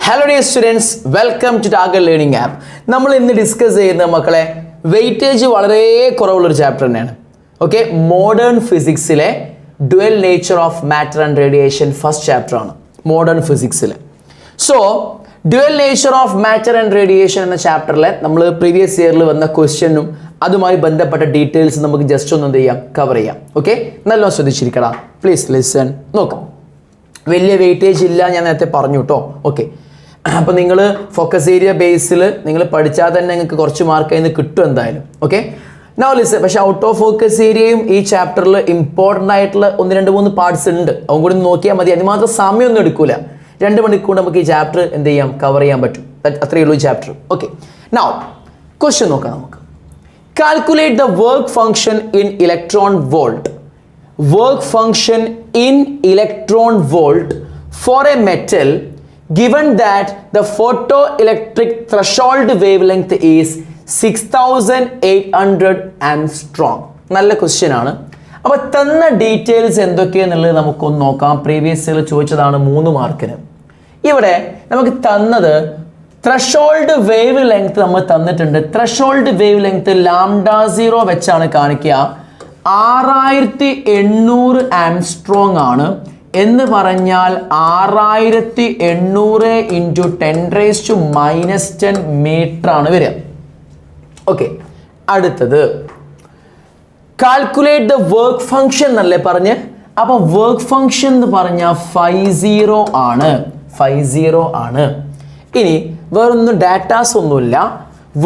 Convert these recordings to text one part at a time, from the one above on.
Hello dear students, welcome to Target Learning App. നമ്മൾ ഇന്ന് discuss ചെയ്യുന്ന മക്കളെ വെയിറ്റേജ് വളരെ കുറവുള്ള ഒരു ചാപ്റ്റർ തന്നെയാണ്. ഓക്കെ, മോഡേൺ ഫിസിക്സിലെ dual nature of matter and radiation first chapter ആണ് മോഡേൺ ഫിസിക്സിൽ. So dual nature of matter and radiation എന്ന ചാപ്റ്ററിൽ നമ്മൾ പ്രീവിയസ് ഇയറിൽ വന്ന ക്വസ്റ്റ്യനും അതുമായി ബന്ധപ്പെട്ട ഡീറ്റെയിൽസ് നമുക്ക് ജസ്റ്റ് ഒന്ന് എന്ത് ചെയ്യാം, കവർ ചെയ്യാം. ഓക്കെ, നല്ലോണം ശ്രദ്ധിച്ചിരിക്കണം. Please listen. നോക്കാം, വലിയ വെയിറ്റേജ് ഇല്ല, ഞാൻ നേരത്തെ പറഞ്ഞു കേട്ടോ. ഓക്കെ, അപ്പോൾ നിങ്ങൾ ഫോക്കസ് ഏരിയ ബേസിൽ നിങ്ങൾ പഠിച്ചാൽ തന്നെ നിങ്ങൾക്ക് കുറച്ച് മാർക്ക് അതിന് കിട്ടും എന്തായാലും. Okay, now listen. പക്ഷേ ഔട്ട് ഓഫ് ഫോക്കസ് ഏരിയയും ഈ ചാപ്റ്ററിൽ ഇമ്പോർട്ടൻ്റ് ആയിട്ടുള്ള 1-2-3 പാർട്സ് ഉണ്ട്. അതും കൂടി നോക്കിയാൽ മതി. അതിന് മാത്രം സമയമൊന്നും എടുക്കില്ല. 2 മണിക്കൂർ നമുക്ക് ഈ ചാപ്റ്റർ എന്ത് ചെയ്യാം, കവർ ചെയ്യാൻ പറ്റും. അത്രയേ ഉള്ളൂ ഈ ചാപ്റ്റർ. ഓക്കെ, നൗ ക്വസ്റ്റ്യൻ നോക്കാം നമുക്ക്. Calculate the work function in electron volt. Work function in electron volt for a metal given that the photoelectric threshold wavelength is 6800 angstrom. നല്ല ക്വസ്റ്റ്യൻ ആണ്. അപ്പോൾ തന്ന ഡീറ്റെയിൽസ് എന്തൊക്കെയാണെന്നുള്ളത് നമുക്കൊന്ന് നോക്കാം. പ്രീവിയസ് ഇയർ ചോദിച്ചതാണ് 3 മാർക്കിന്. ഇവിടെ നമുക്ക് തന്നത് ത്രഷോൾഡ് വേവ് ലെങ്ത് നമ്മൾ തന്നിട്ടുണ്ട്. ത്രഷോൾഡ് വേവ് ലെങ്ത് λ0 വെച്ചാണ് കാണിക്കുക. 6800 ആംസ്ട്രോങ് ആണ് എന്ന് പറഞ്ഞാൽ 6800 ഇൻറ്റു 10⁻⁻10 മീറ്റർ ആണ് വരിക. ഓക്കെ, അടുത്തത് കാൽക്കുലേറ്റ് ദ വർക്ക് ഫംഗ്ഷൻ എന്നല്ലേ പറഞ്ഞ്. അപ്പോൾ വർക്ക് ഫംഗ്ഷൻ എന്ന് പറഞ്ഞാൽ 50 ആണ്. 50 ആണ്. ഇനി വേറൊന്നും ഡാറ്റാസ് ഒന്നുമില്ല.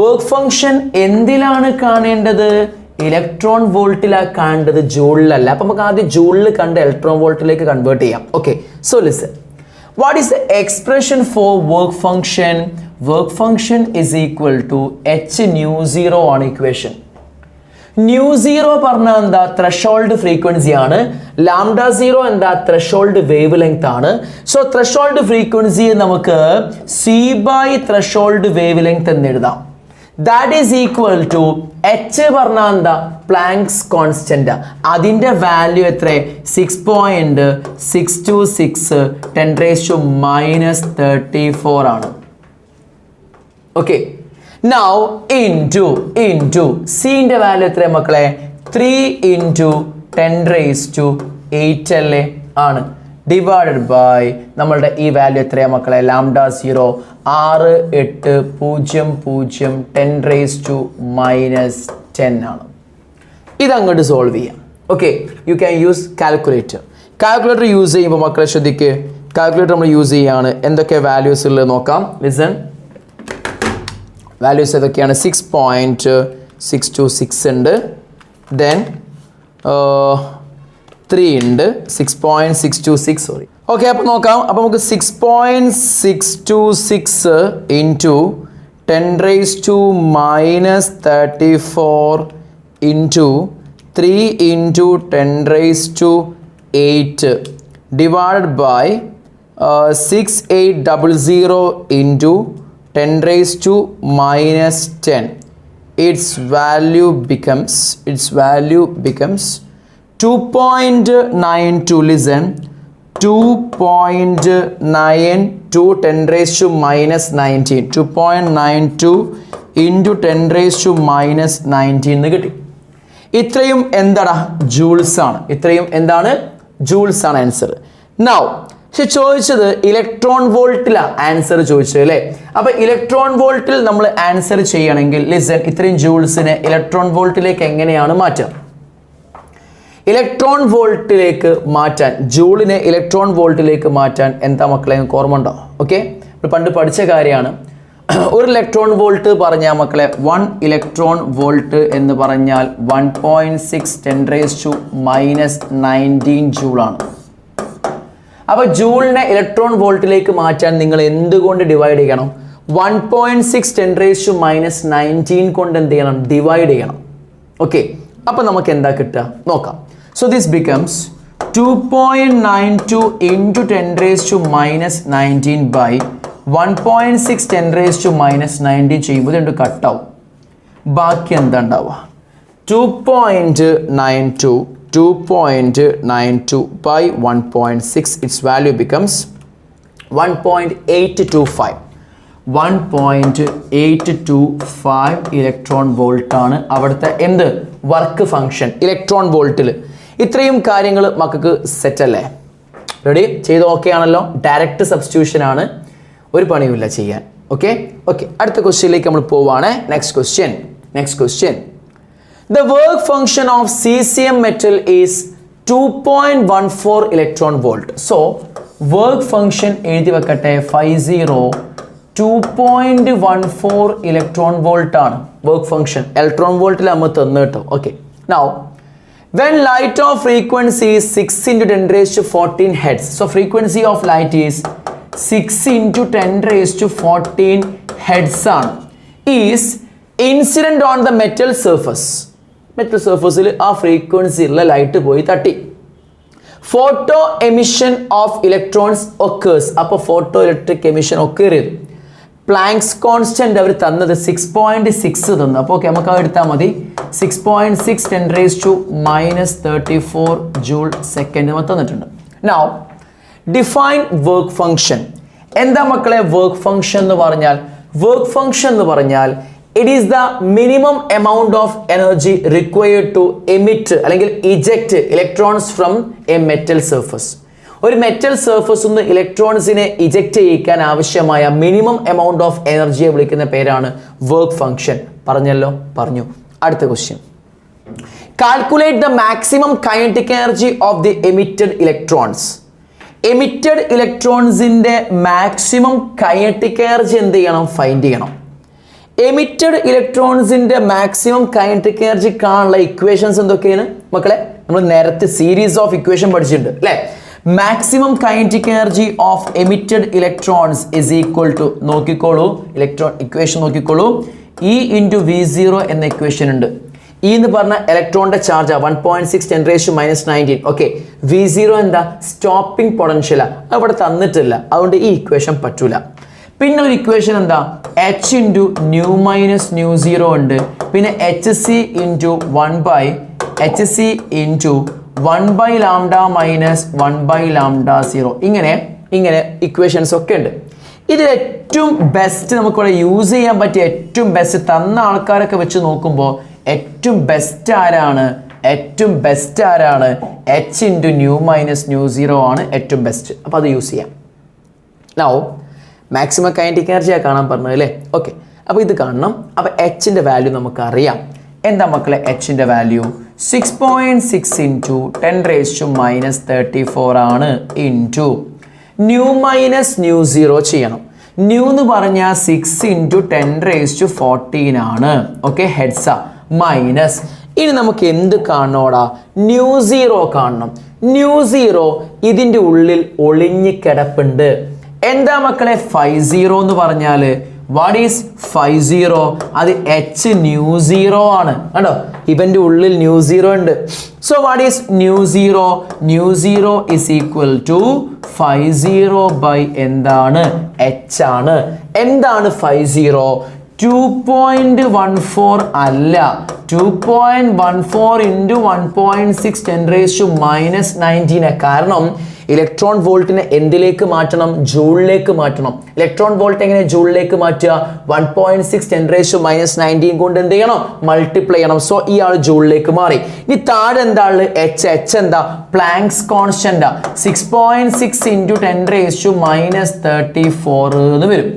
വർക്ക് ഫംഗ്ഷൻ എന്തിലാണ് കാണേണ്ടത്? ഇലക്ട്രോൺ വോൾട്ടിലാണ് കാണേണ്ടത്, ജൂളിലല്ല. അപ്പം നമുക്ക് ആദ്യം ജൂളിൽ കണ്ട് ഇലക്ട്രോൺ വോൾട്ടിലേക്ക് കൺവേർട്ട് ചെയ്യാം. Okay, so listen. What is the expression for work function? Work function is equal to h/μ0 ആണ് ഇക്വേഷൻ. μ0 പറഞ്ഞാൽ എന്താ? ത്രഷോൾഡ് ഫ്രീക്വൻസി ആണ്. λ0 എന്താ? ത്രഷോൾഡ് വേവ് ലെങ്ത് ആണ്. സോ ത്രഷോൾഡ് ഫ്രീക്വൻസി നമുക്ക് c/ത്രഷോൾഡ് വേവ് ലെങ്ത് എന്ന് എഴുതാം. That is equal to h പറഞ്ഞാൽ എന്താ? Planks constant. അതിൻ്റെ വാല്യൂ എത്ര? 6.626 10⁻⁻34 ആണ്. ഓക്കെ, നൗ ഇൻറ്റു സിൻ്റെ വാല്യൂ എത്ര മക്കളെ? 3 × 10⁻8 അല്ലേ ആണ്. ഡിവൈഡഡ് ബൈ നമ്മളുടെ ഈ വാല്യൂ എത്രയാ മക്കളെ? λ0 6800 10⁻10 ആണ്. ഇതങ്ങോട്ട് സോൾവ് ചെയ്യാം. Okay, you can use calculator. Calculator use ചെയ്യുമ്പോൾ മക്കളെ ശ്രദ്ധിക്ക്, കാൽക്കുലേറ്റർ നമ്മൾ യൂസ് ചെയ്യുകയാണ്. എന്തൊക്കെ വാല്യൂസ് ഉള്ളത് നോക്കാം. ലിസൺ, വാല്യൂസ് ഏതൊക്കെയാണ്? 6.626 ഉണ്ട്, ദെൻ 3 ഉണ്ട്, 6.626 സോറി. ഓക്കെ, അപ്പോൾ നോക്കാം. അപ്പോൾ നമുക്ക് 6.626 into 10⁻⁻34 into 3 into 10⁻8 divided by 6800 into 10⁻10. its value becomes 2.92. listen, 2.92 10⁻⁻19 2.92 into 10⁻⁻19 എന്ന് കിട്ടി. ഇത്രയും എന്താടാ? ജൂൾസ് ആണ്. ഇത്രയും എന്താണ്? ജൂൾസ് ആണ് ആൻസർ. നൗ പക്ഷെ ചോദിച്ചത് ഇലക്ട്രോൺ വോൾട്ടിലാണ് ആൻസർ ചോദിച്ചത് അല്ലേ. അപ്പോൾ ഇലക്ട്രോൺ വോൾട്ടിൽ നമ്മൾ ആൻസർ ചെയ്യണമെങ്കിൽ ലിസൺ, ഇത്രയും ജൂൾസിനെ ഇലക്ട്രോൺ വോൾട്ടിലേക്ക് എങ്ങനെയാണ് മാറ്റുക? ഇലക്ട്രോൺ വോൾട്ടിലേക്ക് മാറ്റാൻ, ജൂളിനെ ഇലക്ട്രോൺ വോൾട്ടിലേക്ക് മാറ്റാൻ എന്താ മക്കളെ ഓർമ്മ ഉണ്ടോ? ഓക്കെ, പണ്ട് പഠിച്ച കാര്യമാണ്. ഒരു ഇലക്ട്രോൺ വോൾട്ട് പറഞ്ഞാൽ മക്കളെ 1 ഇലക്ട്രോൺ വോൾട്ട് എന്ന് പറഞ്ഞാൽ 1.6 10⁻⁻19 ജൂളാണ്. അപ്പോൾ ജൂളിനെ ഇലക്ട്രോൺ വോൾട്ടിലേക്ക് മാറ്റാൻ നിങ്ങൾ എന്തുകൊണ്ട് ഡിവൈഡ് ചെയ്യണം? 1.6 10⁻⁻19 കൊണ്ട് എന്ത് ചെയ്യണം? ഡിവൈഡ് ചെയ്യണം. ഓക്കെ, അപ്പോൾ നമുക്ക് എന്താ കിട്ടുക നോക്കാം. So this becomes 2.92 into 10⁻⁻19 by 1.6 10⁻⁻19 ചെയ്യുമ്പോൾ ഇത് കട്ട് ആവും. ബാക്കി എന്താ ഉണ്ടാവുക? 2.92 by 1.6, its value becomes 1.825 1.825 electron volt ആണ് അവിടുത്തെ എന്ത് വർക്ക് ഫംഗ്ഷൻ ഇലക്ട്രോൺ വോൾട്ടിൽ. ഇത്രയും കാര്യങ്ങൾ മക്കൾക്ക് സെറ്റ് അല്ലേ? റെഡി? ചെയ്ത് ഓക്കെ ആണല്ലോ? ഡയറക്റ്റ് സബ്സ്റ്റിറ്റ്യൂഷൻ ആണ്, ഒരു പണിയുമില്ല ചെയ്യാൻ. ഓക്കെ ഓക്കെ, അടുത്ത ക്വസ്റ്റ്യനിലേക്ക് നമ്മൾ പോവാണ്. Next question. The work function of cesium metal is 2.14 electron volt. So work function എഴുതി വെക്കട്ടെ 2.14 electron volt ആണ് work function. electron volt നമ്മൾ തന്നു കേട്ടോ. Okay, now when light of frequency is 6 into 10 raised to 14 hertz, so frequency of light is 6 into 10 raised to 14 hertz ആണ്, is incident on the metal surface. Metal സർഫസിൽ ആ ഫ്രീക്വൻസിയുള്ള light പോയി തട്ടി. Photo emission of electrons occurs. അപ്പോൾ photo electric emission ഒക്കേർ ചെയ്തു. Planks constant അവർ തന്നത് 6.6 തന്നു. അപ്പോൾ ഓക്കെ, നമുക്ക് അത് എടുത്താൽ മതി. 6.6 10 raised to -34 ജൂൾ സെക്കൻഡ് തന്നിട്ടുണ്ട്. Now define work function. എന്താ മക്കളെ വർക്ക് ഫംഗ്ഷൻ എന്ന് പറഞ്ഞാൽ? വർക്ക് ഫംഗ്ഷൻ എന്ന് പറഞ്ഞാൽ it is the minimum amount of energy required to emit അല്ലെങ്കിൽ eject electrons from a metal surface. ഒരു മെറ്റൽ സർഫസ് നിന്ന് ഇലക്ട്രോൺസിനെ ഇജക്റ്റ് ചെയ്യിക്കാൻ ആവശ്യമായ മിനിമം എമൗണ്ട് ഓഫ് എനർജിയെ വിളിക്കുന്ന പേരാണ് വർക്ക് ഫംഗ്ഷൻ. പറഞ്ഞല്ലോ? പറഞ്ഞു. അടുത്ത question. Calculate the maximum kinetic energy of the emitted electrons. Emitted ഇലക്ട്രോൺസിന്റെ മാക്സിമം കൈനറ്റിക് എനർജി എന്ത് ചെയ്യണം? ഫൈൻഡ് ചെയ്യണം. എമിറ്റഡ് ഇലക്ട്രോൺസിന്റെ മാക്സിമം കൈനറ്റിക് എനർജി കാണാനുള്ള ഇക്വേഷൻസ് എന്തൊക്കെയാണ് മക്കളെ? നമ്മൾ നേരത്തെ സീരീസ് ഓഫ് ഇക്വേഷൻ പഠിച്ചിട്ടുണ്ട് അല്ലേ? Maximum kinetic energy of emitted electrons is equal to, നോക്കിക്കോളൂ, ഇലക്ട്രോൺ ഇക്വേഷൻ നോക്കിക്കോളൂ, E into V0 എന്ന ഇക്വേഷൻ ഉണ്ട്. E എന്ന് പറഞ്ഞ ഇലക്ട്രോണിന്റെ charge 1.6 10 raised to -19. Okay, V0 എന്താ? സ്റ്റോപ്പിംഗ് പൊട്ടൻഷ്യലാ, അവിടെ തന്നിട്ടില്ല, അതുകൊണ്ട് ഈ ഇക്വേഷൻ പറ്റൂല. പിന്നെ ഒരു ഇക്വേഷൻ എന്താ? H into nu minus new 0 ഉണ്ട്. പിന്നെ HC into 1/HC into 1 lambda minus 1 lambda 0. ഇങ്ങനെ ഇക്വേഷൻസ് ഒക്കെ ഉണ്ട്. ഇതിൽ ഏറ്റവും ബെസ്റ്റ് നമുക്കിവിടെ യൂസ് ചെയ്യാൻ പറ്റിയ ഏറ്റവും ബെസ്റ്റ് തന്ന ആൾക്കാരൊക്കെ വെച്ച് നോക്കുമ്പോൾ ഏറ്റവും ബെസ്റ്റ് ആരാണ്? H into nu minus new 0 ആണ് ഏറ്റവും ബെസ്റ്റ്. അപ്പോൾ അത് യൂസ് ചെയ്യാം. നൗ മാക്സിമം കൈനറ്റിക് എനർജിയാണ് കാണാൻ പറഞ്ഞത് അല്ലേ? ഓക്കെ, അപ്പോൾ ഇത് കാണണം. അപ്പോൾ എച്ചിൻ്റെ വാല്യൂ നമുക്കറിയാം. എന്താ മക്കളെ എച്ചിൻ്റെ വാല്യൂ? 6.6 ഇൻറ്റു 10 raised to -34 ആണ് ഇൻറ്റു ന്യൂ മൈനസ് ന്യൂ 0 ചെയ്യണം. ന്യൂ എന്ന് പറഞ്ഞാൽ 6 ഇൻറ്റു 10 raised to 14 ആണ്. ഓക്കെ, ഹെഡ്സ മൈനസ്. ഇനി നമുക്ക് എന്ത് കാണണോടാ? ന്യൂ 0 കാണണം. ന്യൂ 0 ഇതിൻ്റെ ഉള്ളിൽ ഒളിഞ്ഞു കിടപ്പുണ്ട്. എന്താ മക്കളെ 50 എന്ന് പറഞ്ഞാൽ? What is 50? അത് H ന്യൂ 0 ആണ്. കണ്ടോ, ഇവന്റെ ഉള്ളിൽ ന്യൂ 0 ഉണ്ട്. So what is nu 0? Nu 0 is equal to 50 by എന്താണ്? H ആണ്. എന്താണ് 50? 2.14 അല്ല, 2.14 ഇൻറ്റു 1.6 10 raised to -19. കാരണം ഇലക്ട്രോൺ വോൾട്ടിനെ എന്തിലേക്ക് മാറ്റണം? ജൂളിലേക്ക് മാറ്റണം. ഇലക്ട്രോൺ വോൾട്ട് എങ്ങനെ ജൂളിലേക്ക് മാറ്റുക? 1.6 10 raised to -19 കൊണ്ട് എന്ത് ചെയ്യണം? മൾട്ടിപ്ലൈ ചെയ്യണം. സോ ഇയാൾ ജൂളിലേക്ക് മാറി. ഇനി താഴെ എന്താ ഉള്ളത്? H എന്താ? Planks constant 6.6 into 10 raised to -34 എന്ന് വരും.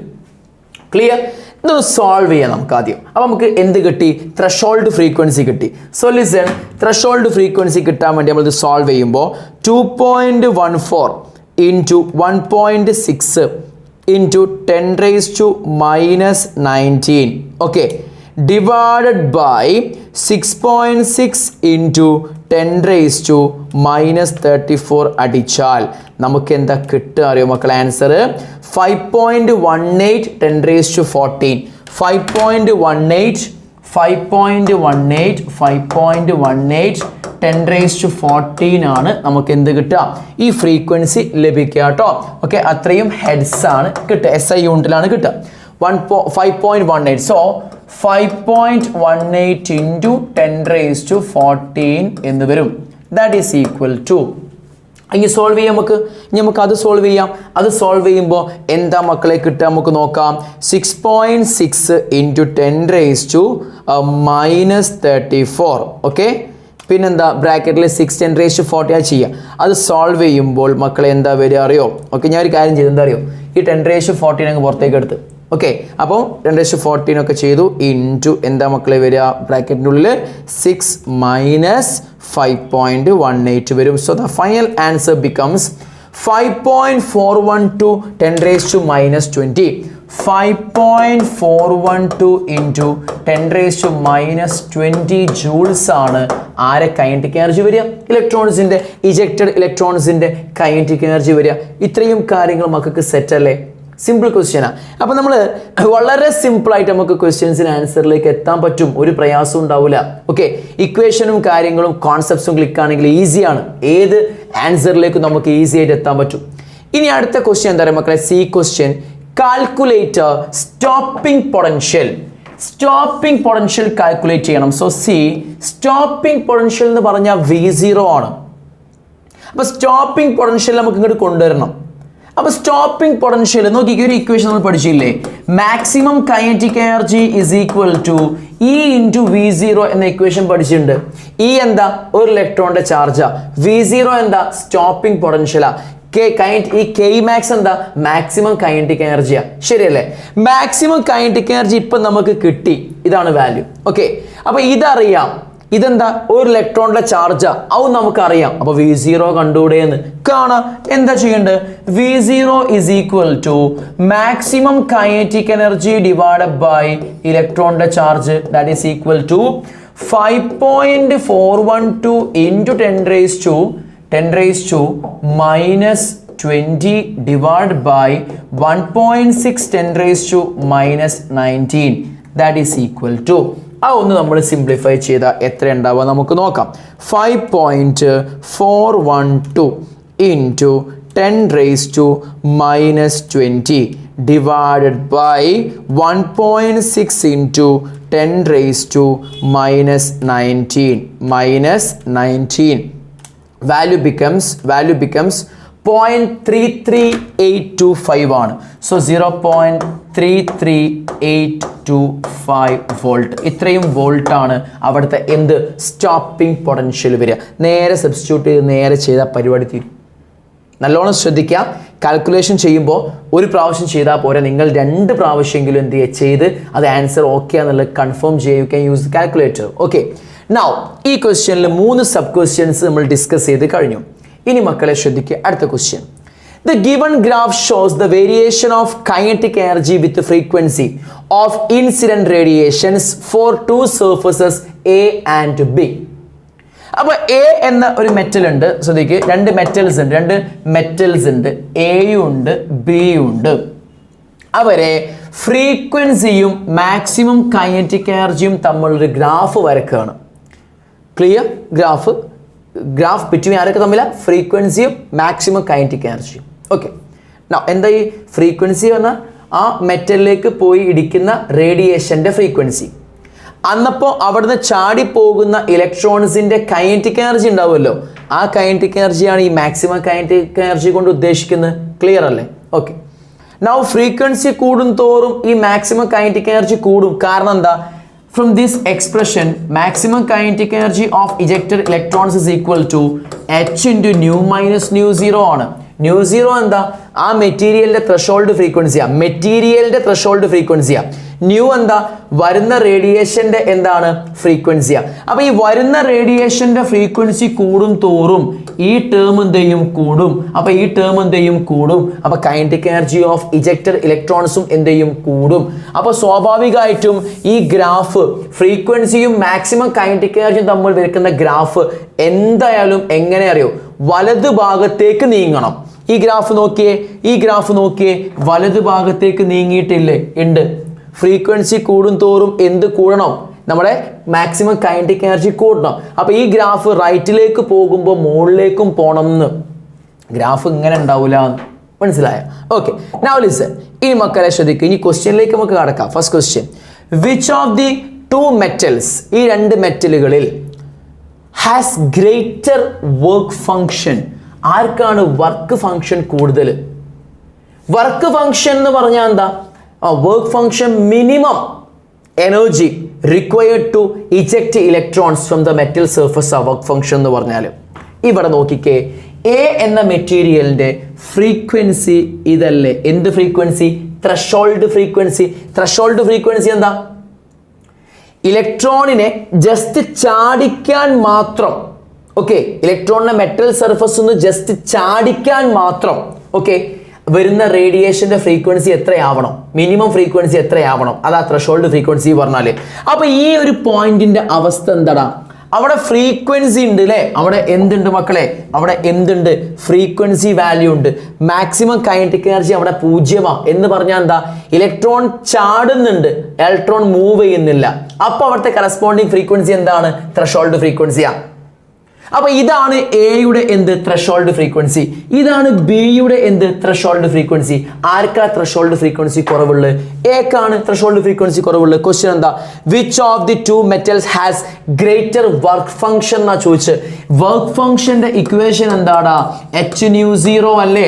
ക്ലിയർ? ഇതൊന്ന് സോൾവ് ചെയ്യാം നമുക്ക് ആദ്യം. അപ്പോൾ നമുക്ക് എന്ത് കിട്ടി? ത്രെഷോൾഡ് ഫ്രീക്വൻസി കിട്ടി. സോ ലിസൺ, ത്രെഷോൾഡ് ഫ്രീക്വൻസി കിട്ടാൻ വേണ്ടി നമ്മൾ ഇത് സോൾവ് ചെയ്യുമ്പോൾ 2.14 into 1.6 into 10 raised to -19. Okay, divided by 6.6 into 10 raised to -34 അടിച്ചാൽ നമുക്ക് എന്താ കിട്ടുക അറിയോ മക്കളെ? Answer 5.18 10 raised to 14. 5.18 10 raised to 14 ആണ് നമുക്ക് എന്ത് കിട്ടുക? ഈ ഫ്രീക്വൻസി ലഭിക്കുക കേട്ടോ. ഓക്കെ, അത്രയും ഹെഡ്സ് ആണ് കിട്ടുക. SI യൂണിറ്റിലാണ് കിട്ടുക. 5.18. സോ 5.18 into 10 raised to 14 എന്ന് വരും. ദാറ്റ് ഈസ് ഈക്വൽ ടു ഇനി സോൾവ് ചെയ്യാം നമുക്ക് അത് സോൾവ് ചെയ്യാം. അത് സോൾവ് ചെയ്യുമ്പോൾ എന്താ മക്കളെ കിട്ടുക നമുക്ക് നോക്കാം. 6.6 ഇൻറ്റു 10⁻⁻34. ഓക്കെ, പിന്നെന്താ ബ്രാക്കറ്റിൽ 6 10⁻40 ചെയ്യുക. അത് സോൾവ് ചെയ്യുമ്പോൾ മക്കളെ എന്താ വരിക അറിയോ? ഓക്കെ, ഞാൻ ഒരു കാര്യം ചെയ്തു, എന്താ അറിയോ, ഈ 10⁻14 അങ്ങ് പുറത്തേക്ക് എടുത്ത്. ഓക്കെ, അപ്പോൾ 10⁻14 ഒക്കെ ചെയ്തു ഇൻറ്റു എന്താ മക്കളെ വരിക, ബ്രാക്കറ്റിൻ്റെ ഉള്ളിൽ 6 - 5.18 വരും. So the final answer becomes 5.412 10⁻20. 5.412 into 10⁻20 joules ആണ് ആരെ കൈനറ്റിക് എനർജി വരിക, ഇലക്ട്രോൺസിൻ്റെ, ഇജക്റ്റഡ് ഇലക്ട്രോൺസിൻ്റെ കൈനറ്റിക് എനർജി വരിക. ഇത്രയും കാര്യങ്ങൾ മക്കൾക്ക് സെറ്റ് അല്ലേ? സിമ്പിൾ ക്വസ്റ്റ്യനാണ്. അപ്പോൾ നമ്മൾ വളരെ സിമ്പിളായിട്ട് നമുക്ക് ക്വസ്റ്റ്യൻസിന് ആൻസറിലേക്ക് എത്താൻ പറ്റും, ഒരു പ്രയാസം ഉണ്ടാവില്ല. ഓക്കെ, ഇക്വേഷനും കാര്യങ്ങളും കോൺസെപ്റ്റ്സും ക്ലിക്ക് ആണെങ്കിൽ ഈസിയാണ്, ഏത് ആൻസറിലേക്കും നമുക്ക് ഈസി ആയിട്ട് എത്താൻ പറ്റും. ഇനി അടുത്ത ക്വസ്റ്റ്യൻ എന്താ പറയുക മക്കളെ, C question, calculate stopping potential. Stopping potential calculate ചെയ്യണം. സോ സി, സ്റ്റോപ്പിംഗ് പൊട്ടൻഷ്യൽ എന്ന് പറഞ്ഞാൽ V0 ആണ്. അപ്പോൾ സ്റ്റോപ്പിംഗ് പൊട്ടൻഷ്യൽ നമുക്ക് ഇങ്ങോട്ട് കൊണ്ടുവരണം. അപ്പോൾ സ്റ്റോപ്പിംഗ് പൊട്ടൻഷ്യൽ നോക്കി, ഒരു ഇക്വേഷൻ നമ്മൾ പഠിച്ചില്ലേ, maximum kinetic energy is equal to E into V0 എന്ന ഇക്വേഷൻ പഠിച്ചിട്ടുണ്ട്. E എന്താ, ഒരു ഇലക്ട്രോണിന്റെ ചാർജാ. V0 എന്താ, സ്റ്റോപ്പിംഗ് പൊട്ടൻഷ്യലാ. ഈ കെ മാക്സ് എന്താ, മാക്സിമം കൈനറ്റിക് എനർജിയാ. ശരിയല്ലേ? മാക്സിമം കൈനറ്റിക് എനർജി ഇപ്പം നമുക്ക് കിട്ടി, ഇതാണ് വാല്യൂ. ഓക്കെ, അപ്പോൾ ഇതറിയാം, ഇതെന്താ, ഒരു ഇലക്ട്രോണിന്റെ ചാർജാ, അത് നമുക്കറിയാം. അപ്പോൾ V0 കണ്ടുകൂടെ എന്ന് കാണാം. എന്താ ചെയ്യേണ്ടത്, V0 is equal to maximum kinetic energy divided by ഇലക്ട്രോണിന്റെ charge, that is equal to 5.412 into 10⁻⁻20 divided by 1.6 10⁻⁻19, that is equal to, ആ ഒന്ന് നമ്മൾ സിംപ്ലിഫൈ ചെയ്താൽ എത്ര ഉണ്ടാവുക നമുക്ക് നോക്കാം. 5.412 into 10⁻⁻20 divided by 1.6 into 10⁻⁻19 value becomes 0.33825 ആണ്. സോ 0.33825 വോൾട്ട്, ഇത്രയും വോൾട്ട് ആണ് അവിടുത്തെ എന്ത്, സ്റ്റോപ്പിംഗ് പൊട്ടൻഷ്യൽ വരിക. നേരെ സബ്സ്റ്റിറ്റ്യൂട്ട് ചെയ്ത് നേരെ ചെയ്താൽ പരിപാടി തീരും. നല്ലോണം ശ്രദ്ധിക്കുക, കാൽക്കുലേഷൻ ചെയ്യുമ്പോൾ ഒരു പ്രാവശ്യം ചെയ്താൽ പോരാ, നിങ്ങൾ 2 പ്രാവശ്യമെങ്കിലും എന്ത് ചെയ്യുക ചെയ്ത് അത് ആൻസർ ഓക്കെ എന്നുള്ളത് കൺഫേം ചെയ്യുക, can use calculator. Okay, now ഈ ക്വസ്റ്റ്യനിൽ 3 സബ് ക്വസ്റ്റ്യൻസ് നമ്മൾ ഡിസ്കസ് ചെയ്ത് കഴിഞ്ഞു. ഇനി മക്കളെ ശ്രദ്ധിക്കുക, അടുത്ത question, the given graph shows the variation of kinetic energy with frequency of incident radiations for 2 surfaces A and B. അപ്പോൾ എ എന്ന ഒരു മെറ്റൽ ഉണ്ട്, ശ്രദ്ധിക്കുക, 2 മെറ്റൽസ് ഉണ്ട്, എയും ഉണ്ട് ബിയും ഉണ്ട്. അവരെ ഫ്രീക്വൻസിയും മാക്സിമം കൈനറ്റിക് എനർജിയും തമ്മിലൊരു ഗ്രാഫ് വരക്കുകയാണ്. ക്ലിയർ? ഗ്രാഫ് ബിറ്റ്വീൻ ആരൊക്കെ തമ്മിലാണ്, ഫ്രീക്വൻസിയും മാക്സിമം കൈനറ്റിക് എനർജിയും. ഓക്കെ, എന്താ ഈ ഫ്രീക്വൻസി പറഞ്ഞാൽ ആ മെറ്റലിലേക്ക് പോയി ഇടിക്കുന്ന റേഡിയേഷൻ്റെ ഫ്രീക്വൻസി. അന്നപ്പോൾ അവിടുന്ന് ചാടിപ്പോകുന്ന ഇലക്ട്രോൺസിൻ്റെ കൈനറ്റിക് എനർജി ഉണ്ടാവുമല്ലോ, ആ കൈനറ്റിക് എനർജിയാണ് ഈ മാക്സിമം കൈനറ്റിക് എനർജി കൊണ്ട് ഉദ്ദേശിക്കുന്നത്. ക്ലിയർ അല്ലേ? ഓക്കെ, നൗ ഫ്രീക്വൻസി കൂടും തോറും ഈ മാക്സിമം കൈനറ്റിക് എനർജി കൂടും. കാരണം എന്താ, from this expression maximum kinetic energy of ejected electrons is equal to h into nu minus nu 0 ആണ്. nu 0 എന്താ, ആ മെറ്റീരിയലിന്റെ ത്രെഷോൾഡ് ഫ്രീക്വൻസിയാ. ന്യൂ എന്താ, വരുന്ന റേഡിയേഷന്റെ എന്താണ്, ഫ്രീക്വൻസിയാ. അപ്പൊ ഈ വരുന്ന റേഡിയേഷന്റെ ഫ്രീക്വൻസി കൂടും തോറും ഈ ടേം എന്തെയും കൂടും. അപ്പൊ കൈനറ്റിക് എനർജി ഓഫ് ഇജക്റ്റഡ് ഇലക്ട്രോൺസും എന്തെയും കൂടും. അപ്പൊ സ്വാഭാവികമായിട്ടും ഈ ഗ്രാഫ് ഫ്രീക്വൻസിയും മാക്സിമം കൈനറ്റിക് എനർജിയും തമ്മിൽ വരയ്ക്കുന്ന ഗ്രാഫ് എന്തായാലും എങ്ങനെ അറിയോ, വലതു ഭാഗത്തേക്ക് നീങ്ങണം. ഈ ഗ്രാഫ് നോക്കിയേ വലതു ഭാഗത്തേക്ക് നീങ്ങിയിട്ടില്ലേ? ഉണ്ട്. ഫ്രീക്വൻസി കൂടും തോറും എന്ത് കൂടണം, നമ്മുടെ മാക്സിമം കൈനറ്റിക് എനർജി കൂടണം. അപ്പോൾ ഈ ഗ്രാഫ് റൈറ്റിലേക്ക് പോകുമ്പോൾ മുകളിലേക്കും പോകണം എന്ന്, ഗ്രാഫ് ഇങ്ങനെ ഉണ്ടാവില്ല. മനസ്സിലായോ? Okay, now listen. ഇനി മക്കളെ ശ്രദ്ധിക്കുക, ഇനി ക്വസ്റ്റ്യനിലേക്ക് നമുക്ക് കടക്കാം. First question, which of the 2 metals, ഈ 2 മെറ്റലുകളിൽ ഹാസ് ഗ്രേറ്റർ വർക്ക് ഫങ്ഷൻ, ആർക്കാണ് വർക്ക് ഫംഗ്ഷൻ കൂടുതൽ? വർക്ക് ഫംഗ്ഷൻ എന്ന് പറഞ്ഞാൽ എന്താ? Work function minimum energy required to eject electrons from the metal surface ആ വർക്ക് ഫംഗ്ഷൻ എന്ന് പറഞ്ഞാൽ. ഇവിടെ നോക്കിക്കേ, എ എന്ന മെറ്റീരിയലിന്റെ ഫ്രീക്വൻസി ഇതല്ലേ? എന്ത് frequency? Threshold frequency. Threshold frequency എന്താ? ഇലക്ട്രോണിനെ ജസ്റ്റ് ചാടിക്കാൻ മാത്രം, ഓക്കെ, ഇലക്ട്രോണിനെ മെറ്റൽ സർഫസ് ഒന്ന് ജസ്റ്റ് ചാടിക്കാൻ മാത്രം, ഓക്കെ, വരുന്ന റേഡിയേഷന്റെ ഫ്രീക്വൻസി എത്രയാവണം? മിനിമം ഫ്രീക്വൻസി എത്രയാവണം? അതാ ത്രഷോൾഡ് ഫ്രീക്വൻസി പറഞ്ഞാല്. അപ്പൊ ഈ ഒരു പോയിന്റിന്റെ അവസ്ഥ എന്താടാ? അവിടെ ഫ്രീക്വൻസി ഉണ്ട് അല്ലേ? അവിടെ എന്തുണ്ട് മക്കളെ? അവിടെ എന്തുണ്ട്? ഫ്രീക്വൻസി വാല്യൂ ഉണ്ട്. മാക്സിമം കൈനറ്റിക് എനർജി അവിടെ 0 എന്ന് പറഞ്ഞാൽ എന്താ? ഇലക്ട്രോൺ ചാടുന്നുണ്ട്, ഇലക്ട്രോൺ മൂവ് ചെയ്യുന്നില്ല. അപ്പൊ അവിടുത്തെ കറസ്പോണ്ടിങ് ഫ്രീക്വൻസി എന്താണ്? ത്രഷോൾഡ് ഫ്രീക്വൻസിയാ. അപ്പൊ ഇതാണ് എയുടെ എന്ത്? Threshold frequency. ഇതാണ് ബിയുടെ എന്ത്? Threshold frequency. ആർക്കാ ത്രഷോൾഡ് ഫ്രീക്വൻസി കുറവുള്ളത്? എക്കാണ് ത്രഷോൾഡ് ഫ്രീക്വൻസി കുറവുള്ളത്. ക്വസ്റ്റ്യൻ എന്താ? Which of the two metals has greater work function എന്നാ ചോദിച്ചത്. വർക്ക് ഫംഗ്ഷന്റെ ഇക്വേഷൻ എന്താടാ? h(0) അല്ലേ?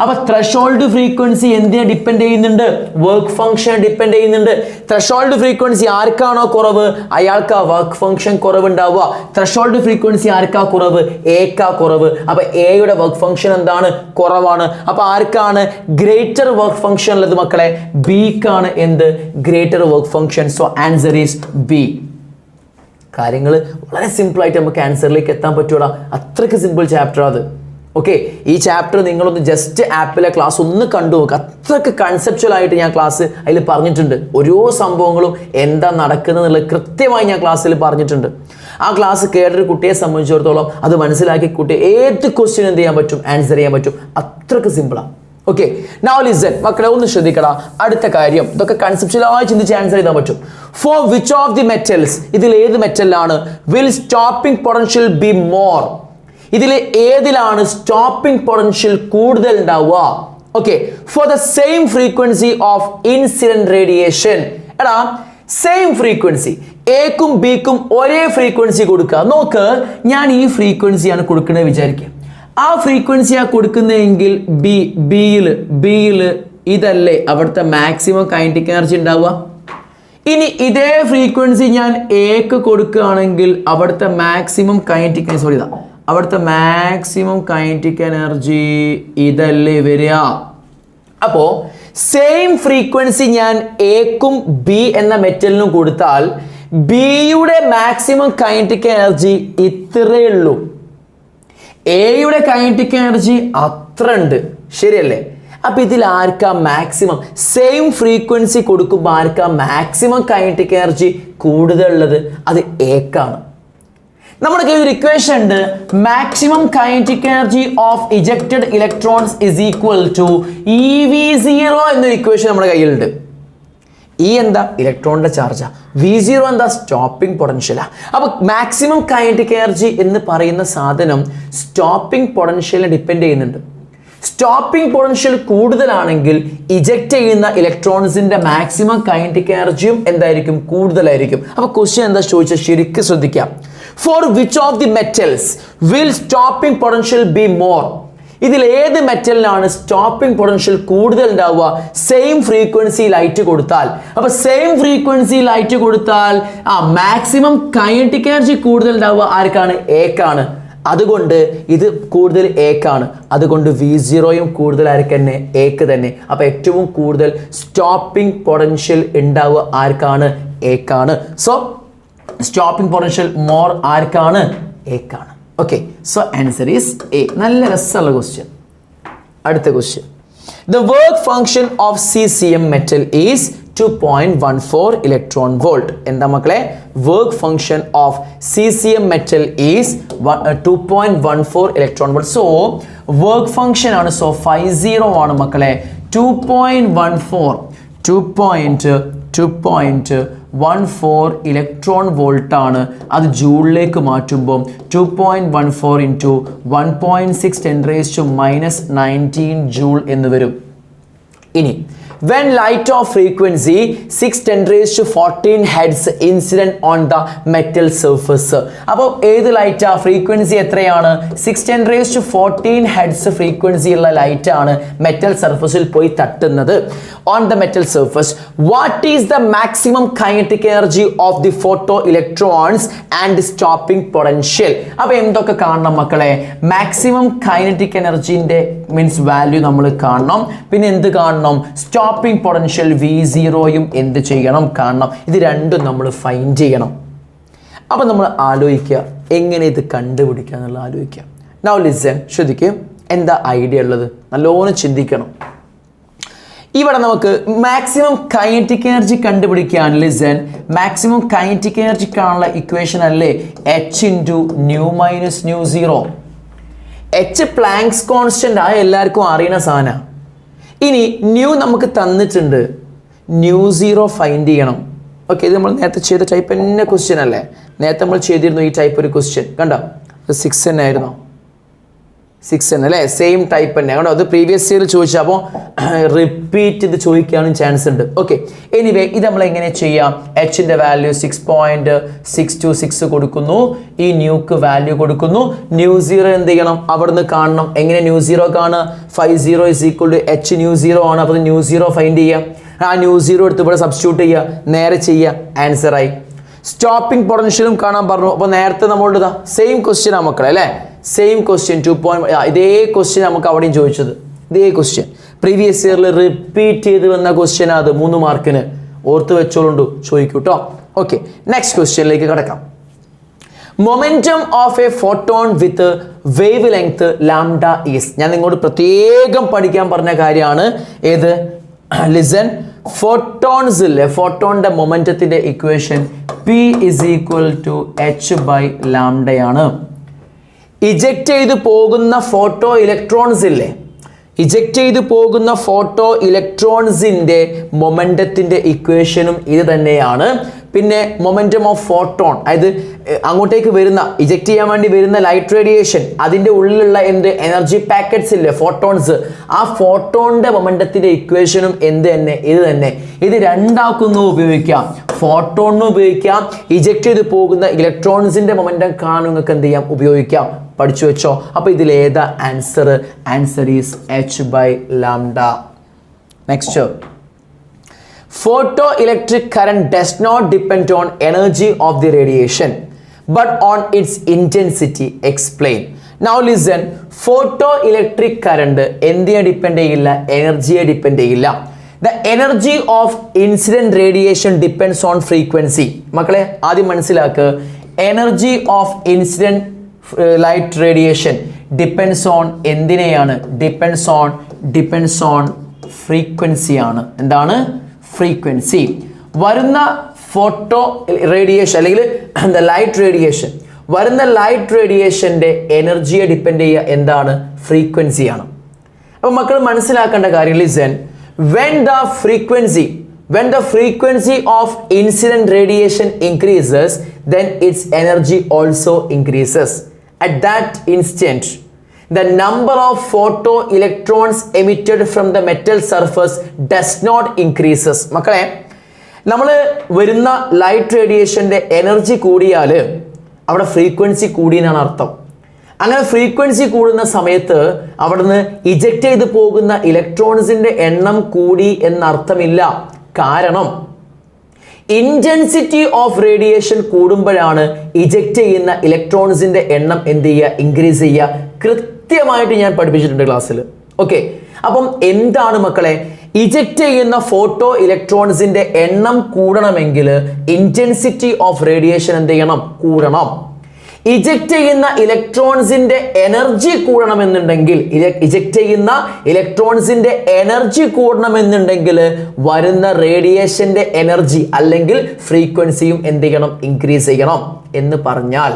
അപ്പൊ ത്രഷോൾഡ് ഫ്രീക്വൻസി എന്തിനെ ഡിപ്പെൻഡ് ചെയ്യുന്നുണ്ട്? വർക്ക് ഫംഗ്ഷൻ ഡിപ്പെൻഡ് ചെയ്യുന്നുണ്ട്. ത്രഷോൾഡ് ഫ്രീക്വൻസി ആർക്കാണോ കുറവ് അയാൾക്കാ വർക്ക് ഫംഗ്ഷൻ കുറവുണ്ടാവുക. ത്രഷോൾഡ് ഫ്രീക്വൻസി ആർക്കാ കുറവ്? എക്കാ കുറവ്. അപ്പൊ എയുടെ വർക്ക് ഫംഗ്ഷൻ എന്താണ്? കുറവാണ്. അപ്പൊ ആർക്കാണ് ഗ്രേറ്റർ വർക്ക് ഫംഗ്ഷൻ ഉള്ളത് മക്കളെ? ബിക്കാണ് എന്ത്? Greater work function. So answer is B. കാര്യങ്ങൾ വളരെ സിമ്പിൾ ആയിട്ട് നമുക്ക് ആൻസറിലേക്ക് എത്താൻ പറ്റൂടാ. അത്രയ്ക്ക് സിമ്പിൾ ചാപ്റ്റർ അത്. ഓക്കെ, ഈ ചാപ്റ്റർ നിങ്ങളൊന്ന് ജസ്റ്റ് ആപ്പിലെ ക്ലാസ് ഒന്ന് കണ്ടു നോക്കുക. അത്രയ്ക്ക് കൺസെപ്ച്വൽ ആയിട്ട് ഞാൻ ക്ലാസ് അതിൽ പറഞ്ഞിട്ടുണ്ട്. ഓരോ സംഭവങ്ങളും എന്താ നടക്കുന്നത് എന്നുള്ളത് കൃത്യമായി ഞാൻ ക്ലാസ്സിൽ പറഞ്ഞിട്ടുണ്ട്. ആ ക്ലാസ് കേട്ടൊരു കുട്ടിയെ സംബന്ധിച്ചിടത്തോളം അത് മനസ്സിലാക്കി കുട്ടി ഏത് ക്വസ്റ്റ്യൻ എന്ത് ചെയ്യാൻ പറ്റും? ആൻസർ ചെയ്യാൻ പറ്റും. അത്രയ്ക്ക് സിമ്പിളാണ്. ഓക്കെ, നൗ ലിസൺ മക്കളെ, ഒന്ന് ശ്രദ്ധിക്കടാ. അടുത്ത കാര്യം, ഇതൊക്കെ കൺസെപ്ച്വലായി ചിന്തിച്ച് ആൻസർ ചെയ്താൽ പറ്റും. For which of the metals, ഇതിൽ ഏത് മെറ്റലാണ് will stopping potential be more? ഇതിൽ ഏതിലാണ് സ്റ്റോപ്പിംഗ് പൊട്ടൻഷ്യൽ കൂടുതൽ ഉണ്ടാവുക? Okay, for the same frequency of incident radiation. എടാ, സെയിം ഫ്രീക്വൻസി എക്കും ബിക്കും ഒരേ ഫ്രീക്വൻസി കൊടുക്കുക. നോക്ക്, ഞാൻ ഈ ഫ്രീക്വൻസിയാണ് കൊടുക്കുന്നത് വിചാരിക്കുക. ആ ഫ്രീക്വൻസിയാ കൊടുക്കുന്നതെങ്കിൽ ബിയിൽ ഇതല്ലേ അവിടുത്തെ മാക്സിമം കൈനറ്റിക് എനർജി ഉണ്ടാവുക. ഇനി ഇതേ ഫ്രീക്വൻസി ഞാൻ എക്ക് കൊടുക്കുകയാണെങ്കിൽ അവിടുത്തെ മാക്സിമം കൈനറ്റിക് അവിടുത്തെ മാക്സിമം കൈനറ്റിക് എനർജി ഇതല്ലേ വരിക. അപ്പോ സെയിം ഫ്രീക്വൻസി ഞാൻ എക്കും ബി എന്ന മെറ്റലിനും കൊടുത്താൽ ബിയുടെ മാക്സിമം കൈനറ്റിക് എനർജി ഇത്രയേ ഉള്ളൂ. എയുടെ കൈനറ്റിക് എനർജി അത്ര ഉണ്ട്, ശരിയല്ലേ? അപ്പൊ ഇതിൽ ആർക്കാ മാക്സിമം? സെയിം ഫ്രീക്വൻസി കൊടുക്കുമ്പോൾ ആർക്കാ മാക്സിമം കൈനറ്റിക് എനർജി കൂടുതലുള്ളത്? അത് എക്കാണ്. നമ്മുടെ കയ്യിൽ ഒരു ഇക്വേഷൻ ഉണ്ട്. Maximum kinetic energy of ejected electrons is equal to EV0 എന്നൊരു ഇക്വേഷൻ നമ്മുടെ കയ്യിലുണ്ട്. ഇ എന്താ? ഇലക്ട്രോണിന്റെ ചാർജാ. V0 എന്താ? സ്റ്റോപ്പിംഗ് പൊട്ടൻഷ്യലാ. അപ്പൊ മാക്സിമം കൈനറ്റിക് എനർജി എന്ന് പറയുന്ന സാധനം സ്റ്റോപ്പിംഗ് പൊട്ടൻഷ്യലിനെ ഡിപ്പെൻഡ് ചെയ്യുന്നുണ്ട്. സ്റ്റോപ്പിംഗ് പൊട്ടൻഷ്യൽ കൂടുതലാണെങ്കിൽ ഇജക്റ്റ് ചെയ്യുന്ന ഇലക്ട്രോൺസിന്റെ മാക്സിമം കൈനറ്റിക് എനർജിയും എന്തായിരിക്കും? കൂടുതലായിരിക്കും. അപ്പൊ ക്വസ്റ്റ്യൻ എന്താ ചോദിച്ചാൽ ശരിക്കും ശ്രദ്ധിക്കാം. For which of the metals will stopping potential be more? ഇതിൽ ഏത് മെറ്റലിനാണ് സ്റ്റോപ്പിംഗ് പൊട്ടൻഷ്യൽ കൂടുതൽ ഉണ്ടാവുക? സെയിം ഫ്രീക്വൻസി ലൈറ്റ് കൊടുത്താൽ. അപ്പൊ സെയിം ഫ്രീക്വൻസി ലൈറ്റ് കൊടുത്താൽ മാക്സിമം കൈനറ്റിക് എനർജി കൂടുതൽ ഉണ്ടാവുക ആർക്കാണ്? എക്കാണ്. അതുകൊണ്ട് ഇത് കൂടുതൽ എക്കാണ്. അതുകൊണ്ട് V0യും കൂടുതൽ ആർക്ക് തന്നെ? എക്ക് തന്നെ. അപ്പൊ ഏറ്റവും കൂടുതൽ സ്റ്റോപ്പിംഗ് പൊട്ടൻഷ്യൽ ഉണ്ടാവുക ആർക്കാണ്? എക്കാണ്. സോ സ്റ്റോപ്പിംഗ് പൊട്ടൻഷ്യൽ മോർ ആർക്കാണ്? എക്കാണ്. Okay, so answer is A. നല്ല രസമുള്ള ക്വസ്റ്റ്യൻ. അടുത്ത question. The work function of CCM metal is 2.14 electron volt. എന്താ മക്കളെ? Work function of CCM metal is 2.14 electron volt. So work function ആണ്. So 50 ആണ് മക്കളെ. 2.14 ഇലക്ട്രോൺ വോൾട്ട് ആണ്. അത് ജൂളിലേക്ക് മാറ്റുമ്പോൾ 2.14 ഇൻറ്റു 1.6 10⁻⁻⁹ ജൂൾ എന്ന് വരും. ഇനി when light of frequency 610 raised to 14 hertz incident on the metal surface. അപ്പോൾ ഏത് ലൈറ്റ് ആ ഫ്രീക്വൻസി എത്രയാണ് 610 raised to 14 hertz ഫ്രീക്വൻസി ഉള്ള ലൈറ്റ് ആണ് മെറ്റൽ സർഫസിൽ പോയി തട്ടുന്നത് on the metal surface. What is the maximum kinetic energy of the photo electrons and stopping potential? അപ്പോൾ എന്തൊക്കെ കാണണം മക്കളെ maximum kinetic energy ന്റെ മീൻസ് വാല്യൂ നമ്മൾ കാണണം പിന്നെ എന്ത് കാണണം സ്റ്റോപ്പിംഗ് പൊട്ടൻഷ്യൽ V0 യും എന്ത് ചെയ്യണം കാണണം ഇത് രണ്ടും നമ്മൾ ഫൈൻഡ് ചെയ്യണം അപ്പോൾ നമ്മൾ ആലോചിക്കുക എങ്ങനെ ഇത് കണ്ടുപിടിക്കുക എന്നുള്ള ആലോചിക്കുക now listen ശ്രദ്ധിക്കുക എന്താ ഐഡിയ ഉള്ളത് നല്ലോണം ചിന്തിക്കണം ഇവിടെ നമുക്ക് മാക്സിമം കൈനറ്റിക് എനർജി കണ്ടുപിടിക്കാൻ ലിസൺ മാക്സിമം കൈനറ്റിക് എനർജി കാണുന്ന ഇക്വേഷൻ അല്ലേ h * nu - nu 0 h planks constant ആയ എല്ലാവർക്കും അറിയുന്ന സാധന ഇനി ന്യൂ നമുക്ക് തന്നിട്ടുണ്ട് nu 0 ഫൈൻഡ് ചെയ്യണം ഓക്കെ ഇത് നമ്മൾ നേരത്തെ ചെയ്ത ടൈപ്പ് തന്നെ ക്വസ്റ്റ്യൻ അല്ലേ നേരത്തെ നമ്മൾ ചെയ്തിരുന്നു ഈ ടൈപ്പ് ഒരു ക്വസ്റ്റ്യൻ കണ്ടോ 6 തന്നെ ആയിരുന്നു 6 തന്നെ അല്ലേ സെയിം ടൈപ്പ് തന്നെ കണ്ടോ അത് പ്രീവിയസ് ഇയർ ചോദിച്ചാൽ അപ്പോൾ റിപ്പീറ്റ് ഇത് ചോദിക്കാനും ചാൻസ് ഉണ്ട് ഓക്കെ എനിവേ ഇത് നമ്മൾ എങ്ങനെ ചെയ്യാം എച്ചിൻ്റെ വാല്യൂ 6.626 കൊടുക്കുന്നു ഈ ന്യൂക്ക് വാല്യൂ കൊടുക്കുന്നു ന്യൂ 0 എന്ത് ചെയ്യണം അവിടുന്ന് കാണണം എങ്ങനെ ന്യൂ 0 കാണുക 50 = h ന്യൂ 0 ആണ് അപ്പോൾ ന്യൂ 0 ഫൈൻഡ് ചെയ്യാം ആ ന്യൂ 0 എടുത്ത് ഇവിടെ സബ്സ്റ്റിറ്റ്യൂട്ട് ചെയ്യുക നേരെ ചെയ്യുക ആൻസറായി സ്റ്റോപ്പിംഗ് പൊട്ടൻഷ്യലും കാണാൻ പറഞ്ഞു അപ്പോൾ നേരത്തെ നമ്മളോട് സെയിം ക്വസ്റ്റ്യൻ ആ മക്കളെ അല്ലേ സെയിം ക്വസ്റ്റ്യൻ 2 ഇതേ ക്വസ്റ്റ്യൻ നമുക്ക് അവിടെയും ചോദിച്ചത് ഇതേ ക്വസ്റ്റ്യൻ പ്രീവിയസ് ഇയറിൽ റിപ്പീറ്റ് ചെയ്ത് വന്ന ക്വസ്റ്റ്യൻ അത് 3 മാർക്കിന് ഓർത്ത് വെച്ചോളുണ്ടു ചോദിക്കൂ കേട്ടോ ഓക്കെ നെക്സ്റ്റ് ക്വസ്റ്റ്യനിലേക്ക് കിടക്കാം momentum of A photon with wave length lambda is ഞാൻ നിങ്ങളോട് പ്രത്യേകം പഠിക്കാൻ പറഞ്ഞ കാര്യമാണ് ഏത് ലിസൺ ഫോട്ടോൺസ് ഇല്ലേ ഫോട്ടോണിന്റെ മൊമെന്റത്തിന്റെ ഇക്വേഷൻ P = h/λ ആണ് ഇജക്റ്റ് ചെയ്ത് പോകുന്ന ഫോട്ടോ ഇലക്ട്രോൺസ് ഇല്ലേ ഇജക്റ്റ് ചെയ്ത് പോകുന്ന ഫോട്ടോ ഇലക്ട്രോൺസിൻ്റെ മൊമെന്റത്തിൻ്റെ ഇക്വേഷനും ഇത് തന്നെയാണ് പിന്നെ മൊമെന്റം ഓഫ് ഫോട്ടോൺ അതായത് അങ്ങോട്ടേക്ക് വരുന്ന ഇജക്റ്റ് ചെയ്യാൻ വേണ്ടി വരുന്ന ലൈറ്റ് റേഡിയേഷൻ അതിൻ്റെ ഉള്ളിലുള്ള എന്ത് എനർജി പാക്കറ്റ്സ് ഇല്ലേ ഫോട്ടോൺസ് ആ ഫോട്ടോണിൻ്റെ മൊമെന്റത്തിൻ്റെ ഇക്വേഷനും എന്ത് തന്നെ ഇത് തന്നെ ഇത് രണ്ടാക്കുന്നു ഉപയോഗിക്കാം ഫോട്ടോണിനും ഉപയോഗിക്കാം ഇജക്റ്റ് ചെയ്ത് പോകുന്ന ഇലക്ട്രോൺസിൻ്റെ മൊമെന്റം കാണാൻ നിങ്ങൾക്ക് എന്ത് ചെയ്യാം ഉപയോഗിക്കാം പഠിച്ചു വെച്ചോ അപ്പോൾ ഇതിൽ ഏതാ answer is h/λ next photoelectric current does not depend on energy of the radiation but on its intensity explain now listen photoelectric current എന്തിനെ ഡിപ്പെൻഡ് ചെയ്യില്ല എനർജിയെ ഡിപ്പെൻഡ് ചെയ്യില്ല the energy of incident radiation depends on frequency മക്കളെ ആദ്യം മനസ്സിലാക്കുക energy of incident light radiation depends on എന്തിനെയാണ് depends on frequency ആണ് എന്താണ് frequency വരുന്ന ഫോട്ടോ റേഡിയേഷൻ അല്ലെങ്കിൽ ലൈറ്റ് റേഡിയേഷൻ വരുന്ന ലൈറ്റ് റേഡിയേഷൻ്റെ എനർജിയെ ഡിപ്പെൻഡ് ചെയ്യുക എന്താണ് ഫ്രീക്വൻസിയാണ് അപ്പോൾ മക്കൾ മനസ്സിലാക്കേണ്ട കാര്യം listen when the frequency of incident radiation increases then its energy also increases at that instant the number of photoelectrons emitted from the metal surface does not increases മക്കളെ നമ്മൾ വരുന്ന ലൈറ്റ് റേഡിയേഷൻ്റെ എനർജി കൂടിയാൽ അവിടെ ഫ്രീക്വൻസി കൂടി എന്നാണ് അർത്ഥം അങ്ങനെ frequency കൂടുന്ന സമയത്ത് അവിടുന്ന് ഇജക്റ്റ് ചെയ്ത് പോകുന്ന ഇലക്ട്രോൺസിൻ്റെ എണ്ണം കൂടി എന്നർത്ഥമില്ല കാരണം ഇൻറ്റൻസിറ്റി ഓഫ് റേഡിയേഷൻ കൂടുമ്പോഴാണ് ഇജക്റ്റ് ചെയ്യുന്ന ഇലക്ട്രോൺസിൻ്റെ എണ്ണം എന്ത് ചെയ്യുക ഇൻക്രീസ് ചെയ്യുക കൃത്യമായിട്ട് ഞാൻ പഠിപ്പിച്ചിട്ടുണ്ട് ക്ലാസ്സിൽ ഓക്കെ അപ്പം എന്താണ് മക്കളെ ഇജക്റ്റ് ചെയ്യുന്ന ഫോട്ടോ ഇലക്ട്രോൺസിൻ്റെ എണ്ണം കൂടണമെങ്കിൽ ഇൻറ്റൻസിറ്റി ഓഫ് റേഡിയേഷൻ എന്ത് ചെയ്യണം കൂടണം ഇജക്റ്റ് ചെയ്യുന്ന ഇലക്ട്രോൺസിൻ്റെ എനർജി കൂടണമെന്നുണ്ടെങ്കിൽ ഇജക്റ്റ് ചെയ്യുന്ന ഇലക്ട്രോൺസിൻ്റെ എനർജി കൂടണമെന്നുണ്ടെങ്കിൽ വരുന്ന റേഡിയേഷൻ്റെ എനർജി അല്ലെങ്കിൽ ഫ്രീക്വൻസിയും എന്ത് ചെയ്യണം ഇൻക്രീസ് ചെയ്യണം എന്ന് പറഞ്ഞാൽ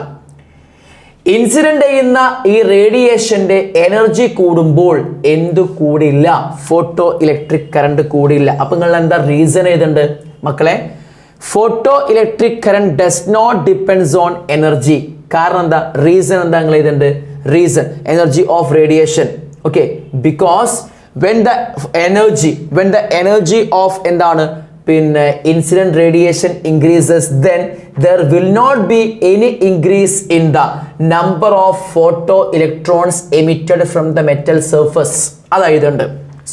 ഇൻസിഡന്റ് ചെയ്യുന്ന ഈ റേഡിയേഷൻ്റെ എനർജി കൂടുമ്പോൾ എന്ത് കൂടില്ല ഫോട്ടോ ഇലക്ട്രിക് കറണ്ട് കൂടില്ല അപ്പം നിങ്ങൾ എന്താ റീസൺ ഏതുണ്ട് മക്കളെ photo electric current does not depends on energy കാരണം എന്താ റീസൺ എന്താ നിങ്ങൾ ഇതുണ്ട് reason energy of radiation okay because when the energy of എന്താണ് പിന്നെ incident radiation increases, then there will not be any increase in the number of photoelectrons emitted from the metal surface. അതായതുണ്ട്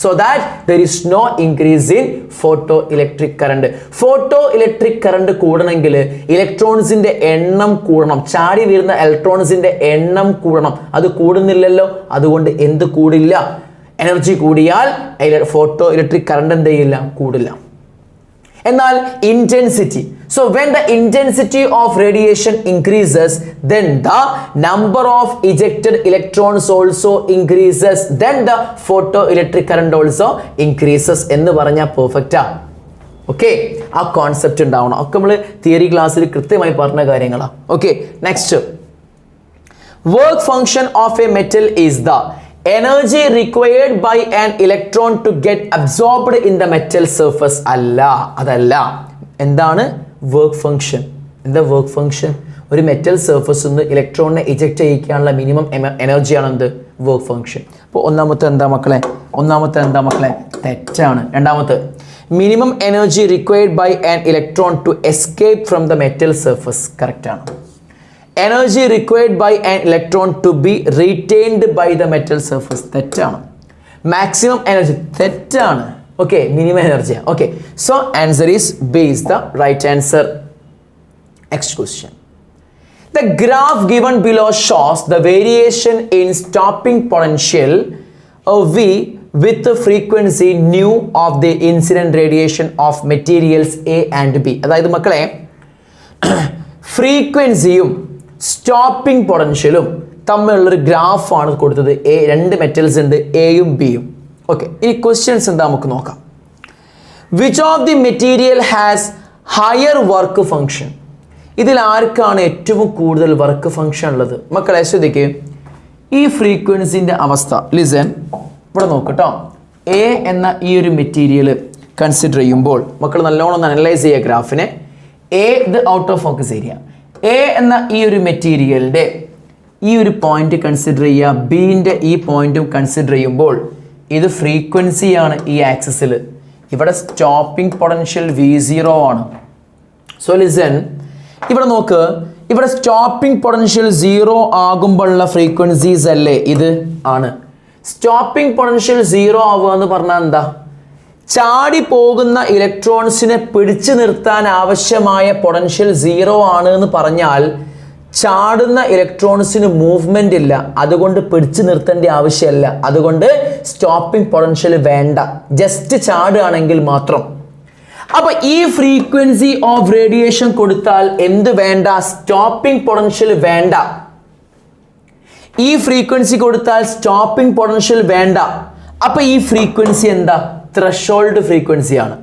so that there is no increase in photoelectric current. Photoelectric current കൂടണമെങ്കിൽ ഇലക്ട്രോൺസിന്റെ എണ്ണം കൂടണം, ചാടി വീഴുന്ന ഇലക്ട്രോൺസിന്റെ എണ്ണം കൂടണം. അത് കൂടുന്നില്ലല്ലോ, അതുകൊണ്ട് എന്ത് കൂടില്ല? എനർജി കൂടിയാൽ ഫോട്ടോ ഇലക്ട്രിക് കറണ്ട് എന്ത് ചെയ്യില്ല? കൂടില്ല. എന്നാൽ intensity, so when the intensity of radiation increases, then the number of ejected electrons also increases, then the photoelectric current also increases എന്ന് പറഞ്ഞാൽ പെർഫെക്റ്റ് ആ. ഓക്കെ, ആ കോൺസെപ്റ്റ് ഉണ്ടാവണം. ഒക്കെ നമ്മൾ തിയറി ക്ലാസ്സിൽ കൃത്യമായി പറഞ്ഞ കാര്യങ്ങളാണ്. Okay, next, work function of A metal is the energy required by an electron to get absorbed in the metal surface. അല്ല, അതല്ല. എന്താണ് വർക്ക് ഫംഗ്ഷൻ? എന്താ വർക്ക് ഫംഗ്ഷൻ? ഒരു മെറ്റൽ സർഫസ് നിന്ന് ഇലക്ട്രോണിനെ ഇജക്റ്റ് ചെയ്യിക്കാനുള്ള മിനിമം എനർജിയാണ് എന്ത്? Work function. അപ്പോൾ ഒന്നാമത്തെ എന്താ മക്കളെ? തെറ്റാണ്. രണ്ടാമത്തെ, minimum energy required by an electron to escape from the metal surface. Correct ആണ്. Energy required by an electron to be retained by the metal surface. തെറ്റാണ്. Maximum energy തെറ്റാണ്. Okay, minimum energy. Okay, so answer is B is the right answer. Next question. The graph given below shows the variation in stopping potential V with the frequency nu of the incident radiation of materials A and B. അതായത് മക്കളെ, ഫ്രീക്വൻസിയും stopping പൊട്ടൻഷ്യലും തമ്മിലുള്ളൊരു ഗ്രാഫാണ് കൊടുത്തത്. രണ്ട് metals ഉണ്ട്, എയും ബിയും. Okay, ഇനി questions എന്താ നമുക്ക് നോക്കാം. Which of the material has higher work function? ഇതിൽ ആർക്കാണ് ഏറ്റവും കൂടുതൽ വർക്ക് ഫംഗ്ഷൻ ഉള്ളത്? മക്കളെ ശ്രദ്ധിക്കുക, ഈ ഫ്രീക്വൻസിൻ്റെ അവസ്ഥ ലിസൺ, ഇവിടെ നോക്കട്ടോ. എ എന്ന ഈ ഒരു മെറ്റീരിയൽ കൺസിഡർ ചെയ്യുമ്പോൾ മക്കൾ നല്ലോണം ഒന്ന് അനലൈസ് ചെയ്യുക ഗ്രാഫിനെ. എ ഇത് out of focus area. A എന്ന ഈ ഒരു മെറ്റീരിയലിൻ്റെ ഈ ഒരു പോയിന്റ് കൺസിഡർ ചെയ്യുക, ബിൻ്റെ ഈ പോയിന്റും കൺസിഡർ ചെയ്യുമ്പോൾ ഇത് ഫ്രീക്വൻസിയാണ് ഈ ആക്സിസിൽ. ഇവിടെ സ്റ്റോപ്പിംഗ് പൊട്ടൻഷ്യൽ V0 ആണ്. സോ ലിസൺ, ഇവിടെ നോക്ക്, ഇവിടെ സ്റ്റോപ്പിംഗ് പൊട്ടൻഷ്യൽ 0 ആകുമ്പോഴുള്ള ഫ്രീക്വൻസീസ് അല്ലേ ഇത്? ആണ്. സ്റ്റോപ്പിംഗ് പൊട്ടൻഷ്യൽ 0 ആവുക എന്ന് പറഞ്ഞാൽ എന്താ? ചാടി പോകുന്ന ഇലക്ട്രോൺസിനെ പിടിച്ചു നിർത്താൻ ആവശ്യമായ പൊട്ടൻഷ്യൽ 0 ആണ് എന്ന് പറഞ്ഞാൽ ചാടുന്ന ഇലക്ട്രോൺസിന് മൂവ്മെന്റ് ഇല്ല, അതുകൊണ്ട് പിടിച്ചു നിർത്തേണ്ട ആവശ്യമല്ല, അതുകൊണ്ട് സ്റ്റോപ്പിംഗ് പൊട്ടൻഷ്യൽ വേണ്ട, ജസ്റ്റ് ചാടുകയാണെങ്കിൽ മാത്രം. അപ്പൊ ഈ ഫ്രീക്വൻസി ഓഫ് റേഡിയേഷൻ കൊടുത്താൽ എന്ത് വേണ്ട? സ്റ്റോപ്പിംഗ് പൊട്ടൻഷ്യൽ വേണ്ട. ഈ ഫ്രീക്വൻസി കൊടുത്താൽ സ്റ്റോപ്പിംഗ് പൊട്ടൻഷ്യൽ വേണ്ട. അപ്പൊ ഈ ഫ്രീക്വൻസി എന്താ? ത്രഷോൾഡ് ഫ്രീക്വൻസിയാണ്.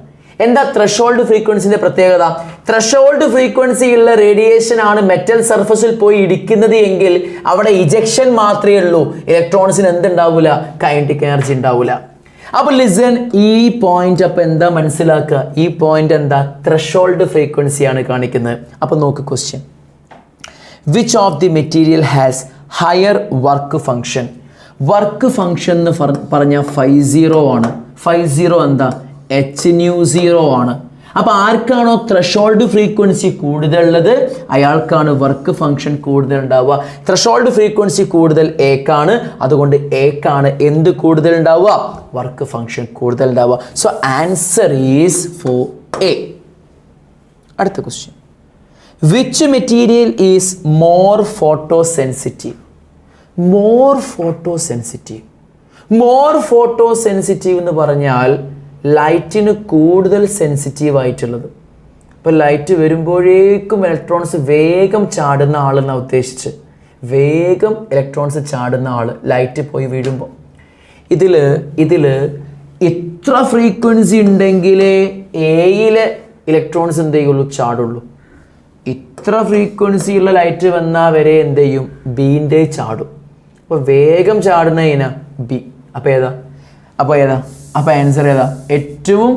എന്താ ത്രഷോൾഡ് ഫ്രീക്വൻസിന്റെ പ്രത്യേകത? ത്രഷോൾഡ് ഫ്രീക്വൻസി ഉള്ള റേഡിയേഷൻ ആണ് മെറ്റൽ സർഫസിൽ പോയി ഇടിക്കുന്നത് എങ്കിൽ അവിടെ ഇജക്ഷൻ മാത്രമേ ഉള്ളൂ, ഇലക്ട്രോൺസിന് എന്തുണ്ടാവില്ല? കൈനറ്റിക് എനർജി ഉണ്ടാവില്ല. അപ്പൊ ലിസൺ, ഈ പോയിന്റ് അപ്പൊ എന്താ മനസ്സിലാക്കുക? ഈ പോയിന്റ് എന്താ? ത്രഷോൾഡ് ഫ്രീക്വൻസിയാണ് കാണിക്കുന്നത്. അപ്പൊ നോക്ക് question, which of the material has higher work function? Work function എന്ന് പറഞ്ഞാൽ 5 ആണ്. 5 എന്താ? h0 ആണ്. അപ്പോൾ ആർക്കാണോ ത്രഷോൾഡ് ഫ്രീക്വൻസി കൂടുതലുള്ളത് അയാൾക്കാണ് വർക്ക് ഫംഗ്ഷൻ കൂടുതൽ ഉണ്ടാവുക. ത്രഷോൾഡ് ഫ്രീക്വൻസി കൂടുതൽ എക്കാണ്, അതുകൊണ്ട് എക്കാണ് എന്ത് കൂടുതൽ ഉണ്ടാവുക? വർക്ക് ഫംഗ്ഷൻ കൂടുതൽ ഉണ്ടാവുക. So answer is for A. അടുത്ത question, which material is more photosensitive? More photosensitive എന്ന് പറഞ്ഞാൽ ലൈറ്റിന് കൂടുതൽ സെൻസിറ്റീവ് ആയിട്ടുള്ളത്. ഇപ്പോൾ ലൈറ്റ് വരുമ്പോഴേക്കും ഇലക്ട്രോൺസ് വേഗം ചാടുന്ന ആളെന്നാണ് ഉദ്ദേശിച്ച്. വേഗം ഇലക്ട്രോൺസ് ചാടുന്ന ആൾ ലൈറ്റ് പോയി വീഴുമ്പോൾ. ഇതിൽ ഇത്ര ഫ്രീക്വൻസി ഉണ്ടെങ്കിലേ എയിലെ ഇലക്ട്രോൺസ് എന്ത് ചെയ്യുള്ളൂ? ചാടുള്ളൂ. ഇത്ര ഫ്രീക്വൻസി ഉള്ള ലൈറ്റ് വന്നാൽ വരെ എന്ത് ചെയ്യും? ബീൻ്റെ ചാടും. അപ്പോൾ വേഗം ചാടുന്നതിനാ ബി. അപ്പോൾ ആൻസർ ഏതാ? ഏറ്റവും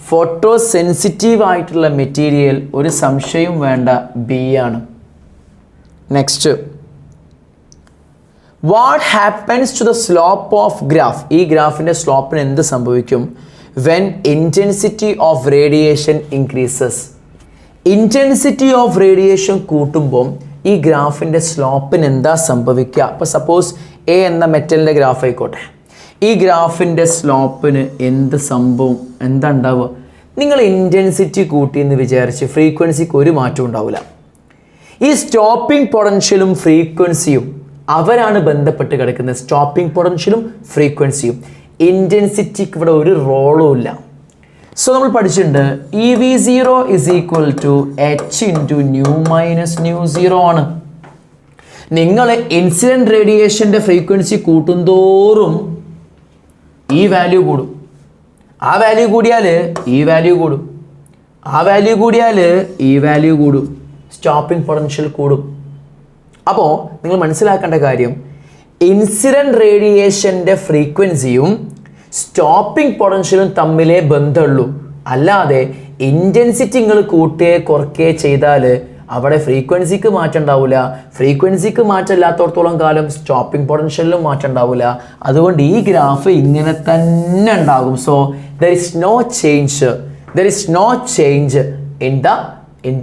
ഫോട്ടോ സെൻസിറ്റീവ് ആയിട്ടുള്ള മെറ്റീരിയൽ ഒരു സംശയവും വേണ്ട, ബി ആണ്. Next, what happens to the slope of graph? ഈ ഗ്രാഫിൻ്റെ സ്ലോപ്പിന് എന്ത് സംഭവിക്കും? When intensity of radiation increases. Intensity of radiation കൂട്ടുമ്പോൾ ഈ ഗ്രാഫിൻ്റെ സ്ലോപ്പിന് എന്താ സംഭവിക്കുക? അപ്പോൾ സപ്പോസ് എ എന്ന മെറ്റലിൻ്റെ ഗ്രാഫ് ആയിക്കോട്ടെ, ഈ ഗ്രാഫിൻ്റെ സ്ലോപ്പിന് എന്ത് സംഭവം എന്താ ഉണ്ടാവുക? നിങ്ങൾ ഇൻറ്റൻസിറ്റി കൂട്ടിയെന്ന് വിചാരിച്ച് ഫ്രീക്വൻസിക്ക് ഒരു മാറ്റവും ഉണ്ടാവില്ല. ഈ സ്റ്റോപ്പിംഗ് പൊട്ടൻഷ്യലും ഫ്രീക്വൻസിയും അവരാണ് ബന്ധപ്പെട്ട് കിടക്കുന്നത്. സ്റ്റോപ്പിംഗ് പൊട്ടൻഷ്യലും ഫ്രീക്വൻസിയും. ഇൻറ്റൻസിറ്റിക്ക് ഇവിടെ ഒരു റോളും ഇല്ല. സോ നമ്മൾ പഠിച്ചിട്ടുണ്ട് EV0 is equal to H into nu minus nu zero ആണ്. നിങ്ങൾ ഇൻസിഡൻറ്റ് റേഡിയേഷൻ്റെ ഫ്രീക്വൻസി കൂട്ടുന്തോറും ഈ വാല്യൂ കൂടും. ആ വാല്യൂ കൂടിയാൽ ഈ വാല്യൂ കൂടും. ആ വാല്യൂ കൂടിയാൽ ഈ വാല്യൂ കൂടും. സ്റ്റോപ്പിംഗ് പൊട്ടൻഷ്യൽ കൂടും. അപ്പോൾ നിങ്ങൾ മനസ്സിലാക്കേണ്ട കാര്യം, ഇൻസിഡൻറ്റ് റേഡിയേഷൻ്റെ ഫ്രീക്വൻസിയും സ്റ്റോപ്പിംഗ് പൊട്ടൻഷ്യലും തമ്മിലേ ബന്ധമുള്ളൂ. അല്ലാതെ ഇൻറ്റൻസിറ്റി നിങ്ങൾ കൂട്ടുകയോ കുറയ്ക്കുകയോ ചെയ്താൽ അവിടെ ഫ്രീക്വൻസിക്ക് മാറ്റം ഉണ്ടാവില്ല. ഫ്രീക്വൻസിക്ക് മാറ്റം ഇല്ലാത്തടത്തോളം കാലം സ്റ്റോപ്പിംഗ് പൊട്ടൻഷ്യലിലും മാറ്റം ഉണ്ടാവില്ല. അതുകൊണ്ട് ഈ ഗ്രാഫ് ഇങ്ങനെ തന്നെ ഉണ്ടാകും. So there is no change in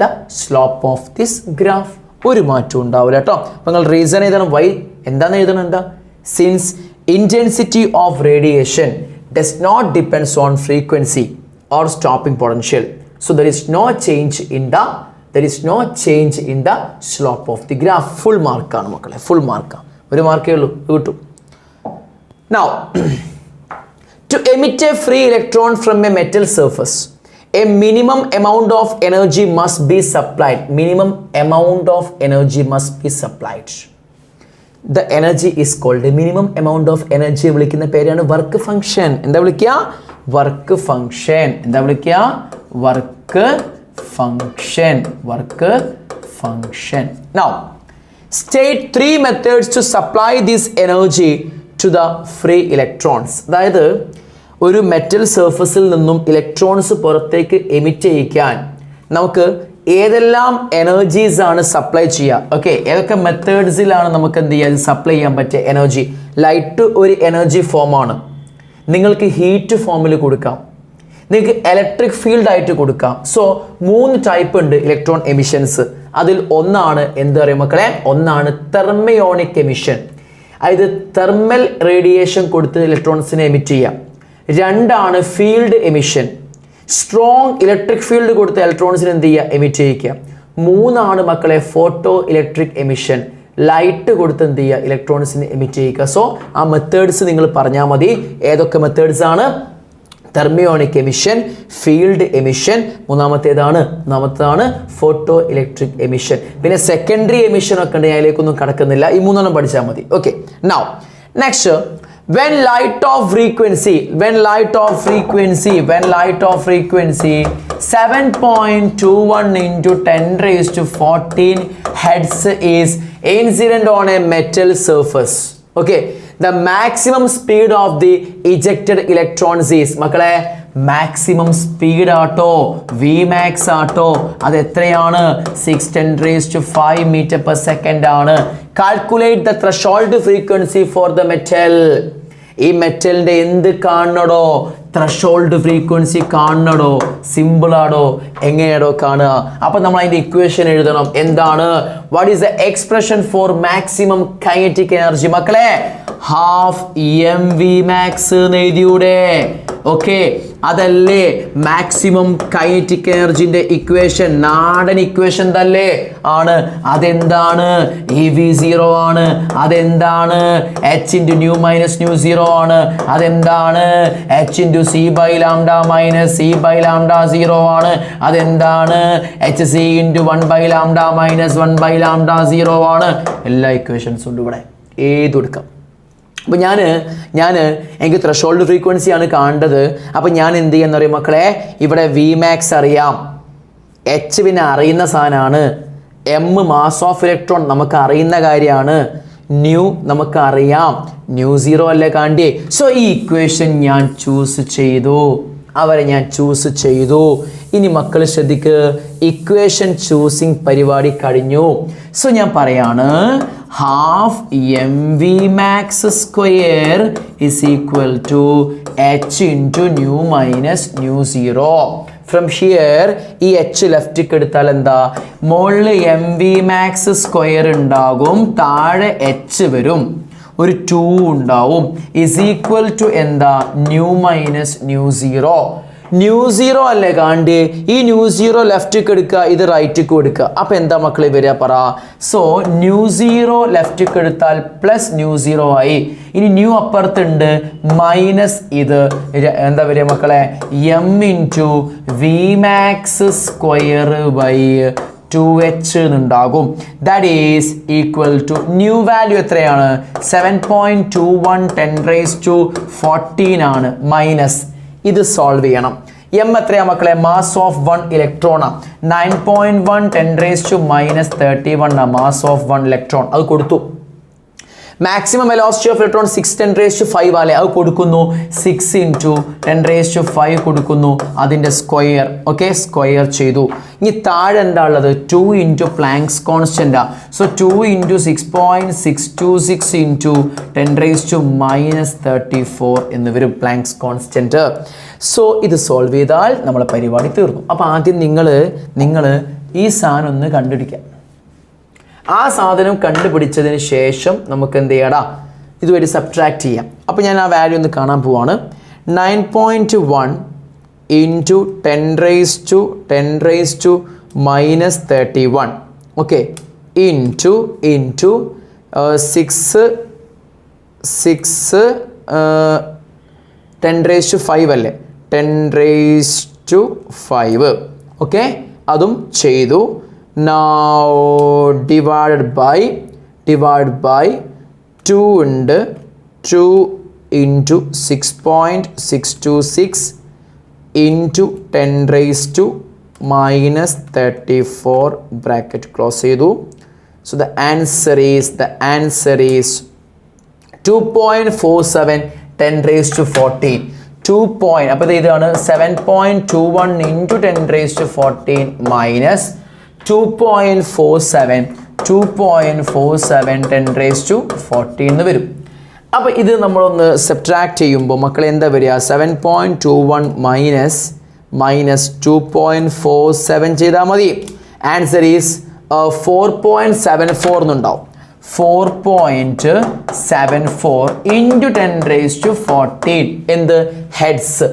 the slope of this graph. ഒരു മാറ്റവും ഉണ്ടാവില്ല കേട്ടോ. അപ്പോൾ നിങ്ങൾ റീസൺ എഴുതണം. വൈ എന്താണെന്ന് എഴുതണം? എന്താ? Since intensity of radiation does not depends on frequency or stopping potential, so there is no change in the slope of the graph. Full mark ആണ് മക്കളെ, full mark. ഒരു മാർക്കേ ഉള്ളൂ, കിട്ടും. Now to emit a free electron from a metal surface, a minimum amount of energy must be supplied. The energy is called a minimum amount of energy. വിളിക്കുന്ന പേരാണ് work function. എന്താ വിളിക്കുക? Work function. എന്താ വിളിക്കുക? Work function. Now state 3 methods to supply this energy to the free electrons. അതായത് ഒരു metal സർഫസിൽ നിന്നും ഇലക്ട്രോൺസ് പുറത്തേക്ക് എമിറ്റ് ചെയ്യിക്കാൻ നമുക്ക് ഏതെല്ലാം എനർജീസ് ആണ് സപ്ലൈ ചെയ്യുക? ഓക്കെ, ഏതൊക്കെ മെത്തേഡ്സിലാണ് നമുക്ക് എന്ത് ചെയ്യുക സപ്ലൈ ചെയ്യാൻ പറ്റിയ എനർജി? ലൈറ്റ് ഒരു എനർജി ഫോമാണ്. നിങ്ങൾക്ക് ഹീറ്റ് ഫോമിൽ കൊടുക്കാം, നിങ്ങൾക്ക് ഇലക്ട്രിക് ഫീൽഡ് ആയിട്ട് കൊടുക്കാം. സോ 3 ടൈപ്പ് ഉണ്ട് ഇലക്ട്രോൺ എമിഷൻസ്. അതിൽ ഒന്നാണ് എന്ത് പറയുക മക്കളെ? ഒന്നാണ് തെർമയോണിക് എമിഷൻ. അതായത് തെർമൽ റേഡിയേഷൻ കൊടുത്ത് ഇലക്ട്രോൺസിനെ എമിറ്റ് ചെയ്യാം. 2 field emission. Strong electric field കൊടുത്ത് ഇലക്ട്രോൺസിന് എന്ത് ചെയ്യുക? എമിറ്റ് ചെയ്യിക്കുക. 3 മക്കളെ ഫോട്ടോ ഇലക്ട്രിക് എമിഷൻ. ലൈറ്റ് കൊടുത്ത് എന്ത് ചെയ്യുക? ഇലക്ട്രോൺസിന് എമിറ്റ് ചെയ്യിക്കുക. സോ ആ മെത്തേഡ്സ് നിങ്ങൾ പറഞ്ഞാൽ മതി. ഏതൊക്കെ മെത്തേഡ്സ് ആണ്? തെർമിയോണിക് എമിഷൻ, ഫീൽഡ് എമിഷൻ, മൂന്നാമത്തേതാണ് ഫോട്ടോ ഇലക്ട്രിക് എമിഷൻ. പിന്നെ സെക്കൻഡറി എമിഷൻ ഒക്കെ ഉണ്ട്, അതിലേക്കൊന്നും കടക്കുന്നില്ല. ഈ 3 പഠിച്ചാൽ മതി. Okay, now next, when light of frequency 7.21 into 10⁻14 hertz is incident on a metal surface. Okay, the maximum speed of the ejected electrons is മക്കളെ മാക്സിമം സ്പീഡ് ആട്ടോ, Vmax ആട്ടോ. അത് എത്രയാണ്? 6×10⁵ meter per second ആണ്. Calculate the threshold frequency for the metal. ഈ മെറ്റലിൻ്റെ എന്ത് കാണണോ? Threshold frequency കാണണോ? സിമ്പിളാണോ? എങ്ങനെയാണോ കാണുക? അപ്പം നമ്മൾ അതിൻ്റെ ഇക്വേഷൻ എഴുതണം. എന്താണ്? What is the expression for maximum kinetic energy? മക്കളെ ½ mVmax എന്ന് എഴുതിയൂടെ? ഓക്കെ, അതല്ലേ മാക്സിമം കൈനറ്റിക് എനർജിന്റെ ഇക്വേഷൻ? നാടൻ ഇക്വേഷൻ തന്നെ ആണ്. അതെന്താണ്? EV0 ആണ്. അതെന്താണ്? H into nu minus nu zero ആണ്. അതെന്താണ്? H into C/λ minus C/λ0 ആണ്. അതെന്താണ്? HC ഇൻറ്റു 1/λ മൈനസ് 1/λ0 ആണ്. എല്ലാ ഇക്വേഷൻസും ഉണ്ട് ഇവിടെ, ഏതെടുക്കാം. അപ്പോൾ ഞാൻ എനിക്ക് ത്രഷോൾഡ് ഫ്രീക്വൻസിയാണ് കാണേണ്ടത്. അപ്പോൾ ഞാൻ എന്ത് ചെയ്യാന്ന് പറയും മക്കളെ? ഇവിടെ Vmax അറിയാം, H പിന്നെ അറിയുന്ന സാധനമാണ്, M മാസ് ഓഫ് ഇലക്ട്രോൺ നമുക്ക് അറിയുന്ന കാര്യമാണ്, ന്യൂ നമുക്ക് അറിയാം, ന്യൂ0 അല്ലേ കാണ്ടി. സോ ഈ ഇക്വേഷൻ ഞാൻ ചൂസ് ചെയ്തു. ഇനി മക്കൾ ശ്രദ്ധിക്ക്, ഇക്വേഷൻ ചൂസിങ് പരിപാടി കഴിഞ്ഞു. സോ ഞാൻ പറയാണ് half mv max square is equal to h into nu minus nu 0. From here ഈ h ലെഫ്റ്റിക്ക് എടുത്താൽ എന്താ, മുകളിൽ mv max സ്ക്വയർ ഉണ്ടാകും, താഴെ h വരും, ഒരു 2 ഉണ്ടാവും, is equal to എന്താ, nu minus nu 0. ന്യൂ 0 അല്ലേ കാണ്ടി, ഈ ന്യൂ 0 ലെഫ്റ്റിക്ക് എടുക്കുക, ഇത് റൈറ്റിക്ക് കൊടുക്കുക, അപ്പോൾ എന്താ മക്കളെ വരിക പറ. സോ ന്യൂ 0 ലെഫ്റ്റിക്ക് എടുത്താൽ പ്ലസ് ന്യൂ 0 ആയി. ഇനി ന്യൂ അപ്പുറത്തുണ്ട് മൈനസ്, ഇത് എന്താ വരിക മക്കളെ, m into v max square by 2h എന്നുണ്ടാകും. That is equal to new value എത്രയാണ്, 7.21 10⁻14 ആണ്, മൈനസ് ഇത് സോൾവ് ചെയ്യണം. എം എത്രയാ മക്കളെ, mass of 1 ഇലക്ട്രോണാ, 9.1 10⁻31 mass of 1 electron, അത് കൊടുത്തു. മാക്സിമം വെലോസിറ്റി ഓഫ് ഇലക്ട്രോൺ 6 10⁵5 അല്ലേ, അത് കൊടുക്കുന്നു, 6 ഇൻറ്റു 10⁵5 കൊടുക്കുന്നു, അതിൻ്റെ സ്ക്വയർ, ഓക്കെ, സ്ക്വയർ ചെയ്തു. ഇനി താഴെ എന്താ ഉള്ളത്, 2 ഇൻറ്റു പ്ലാങ്ക്സ് കോൺസ്റ്റൻ്റാ, സോ 2 ഇൻറ്റു 6.626 ഇൻറ്റു 10⁻34 എന്ന് വരും പ്ലാങ്ക്സ് കോൺസ്റ്റൻറ്റ്. സോ ഇത് സോൾവ് ചെയ്താൽ നമ്മളെ പരിപാടി തീർന്നു. അപ്പോൾ ആദ്യം നിങ്ങൾ ഈ സാധനം ഒന്ന് കണ്ടുപിടിക്കാം. ആ സാധനം കണ്ടുപിടിച്ചതിന് ശേഷം നമുക്ക് എന്ത് ചെയ്യടാ, ഇതുവരെ സബ്ട്രാക്ട് ചെയ്യാം. അപ്പോൾ ഞാൻ ആ വാല്യൂ ഒന്ന് കാണാൻ പോവാണ്. 9.1 ഇൻറ്റു 10⁻31 ഓക്കെ, ഇൻറ്റു 10⁵5 അല്ലേ, 10⁵5 ഓക്കെ, അതും ചെയ്തു. Now divided by 2 ഉണ്ട്, 2 ഇൻറ്റു 6.626 ഇൻറ്റു 10⁻34 ബ്രാക്കറ്റ് ക്ലോസ് ചെയ്തു. So the answer is 2.47 10⁻14. 2 അപ്പോൾ ഇതാണ് 7.21 ഇൻറ്റു 10⁻14 മൈനസ് 2.47 10⁻14 എന്ന് വരും. അപ്പോൾ ഇത് നമ്മളൊന്ന് സബ്ട്രാക്ട് ചെയ്യുമ്പോൾ മക്കളെ എന്താ വരിക, 7.21 മൈനസ് 2.47 ചെയ്താൽ മതി. Answer is 4.74 എന്നുണ്ടാവും. 4.74 ഇൻറ്റു 10⁻14 എന്ത്, ഹെഡ്സ്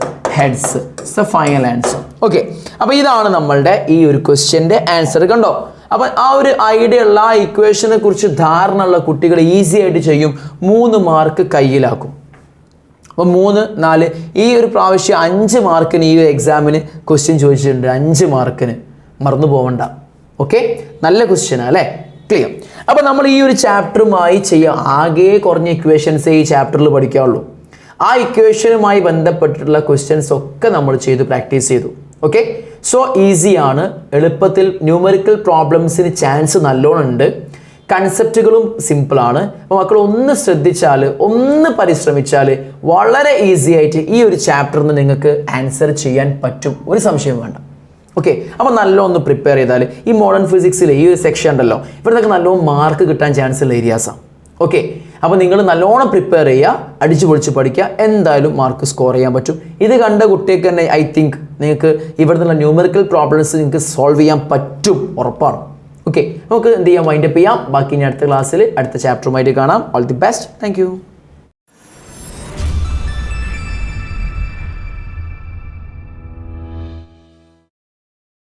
ഫൈനൽ ആൻസർ. ഓക്കെ, അപ്പോൾ ഇതാണ് നമ്മളുടെ ഈ ഒരു ക്വസ്റ്റ്യൻ്റെ ആൻസർ. കണ്ടോ, അപ്പം ആ ഒരു ഐഡിയ ഉള്ള, ആ ഇക്വേഷനെ കുറിച്ച് ധാരണ ഉള്ള കുട്ടികൾ ഈസി ആയിട്ട് ചെയ്യും, 3 മാർക്ക് കയ്യിലാക്കും. അപ്പോൾ 3, 4 ഈ ഒരു പ്രാവശ്യം 5 മാർക്കിന് ഈ ഒരു എക്സാമിന് ക്വസ്റ്റ്യൻ ചോദിച്ചിട്ടുണ്ട്, 5 മാർക്കിന്, മറന്നു പോകണ്ട. ഓക്കെ, നല്ല ക്വസ്റ്റ്യനാണ് അല്ലേ, ക്ലിയർ. അപ്പോൾ നമ്മൾ ഈ ഒരു ചാപ്റ്ററുമായി ചെയ്യുക, ആകെ കുറഞ്ഞ ഇക്വേഷൻസേ ഈ ചാപ്റ്ററിൽ പഠിക്കാവുള്ളൂ. ആ ഇക്വേഷനുമായി ബന്ധപ്പെട്ടിട്ടുള്ള ക്വസ്റ്റ്യൻസ് ഒക്കെ നമ്മൾ ചെയ്തു, പ്രാക്ടീസ് ചെയ്തു. ഓക്കെ, സോ ഈസിയാണ്, എളുപ്പത്തിൽ ന്യൂമറിക്കൽ പ്രോബ്ലംസിന് ചാൻസ് നല്ലോണം ഉണ്ട്, കൺസെപ്റ്റുകളും സിമ്പിളാണ്. അപ്പോൾ മക്കൾ ഒന്ന് ശ്രദ്ധിച്ചാൽ, ഒന്ന് പരിശ്രമിച്ചാൽ വളരെ ഈസി ആയിട്ട് ഈ ഒരു ചാപ്റ്ററിൽ നിന്ന് നിങ്ങൾക്ക് ആൻസർ ചെയ്യാൻ പറ്റും, ഒരു സംശയവും വേണ്ട. ഓക്കെ, അപ്പോൾ നല്ലോണം പ്രിപ്പയർ ചെയ്താൽ ഈ മോഡേൺ ഫിസിക്സിലെ ഈ ഒരു സെക്ഷൻ ഉണ്ടല്ലോ, ഇവിടുത്തെ നല്ലോണം മാർക്ക് കിട്ടാൻ ചാൻസ് ഉള്ള ഏരിയാസാണ്. ഓക്കെ, അപ്പോൾ നിങ്ങൾ നല്ലോണം പ്രിപ്പയർ ചെയ്യുക, അടിച്ചു പൊളിച്ച് പഠിക്കുക, എന്തായാലും മാർക്ക് സ്കോർ ചെയ്യാൻ പറ്റും. ഇത് കണ്ട കുട്ടികൾക്ക് തന്നെ ഐ തിങ്ക് നിങ്ങൾക്ക് ഇവിടുന്നുള്ള ന്യൂമറിക്കൽ പ്രോബ്ലംസ് നിങ്ങൾക്ക് സോൾവ് ചെയ്യാൻ പറ്റും, ഉറപ്പാണ്. ഓക്കെ, നമുക്ക് എന്ത് ചെയ്യാം, വൈൻഡപ്പ് ചെയ്യാം. ബാക്കി ഇനി അടുത്ത ക്ലാസ്സിൽ അടുത്ത ചാപ്റ്ററുമായിട്ട് കാണാം. All the best, thank you.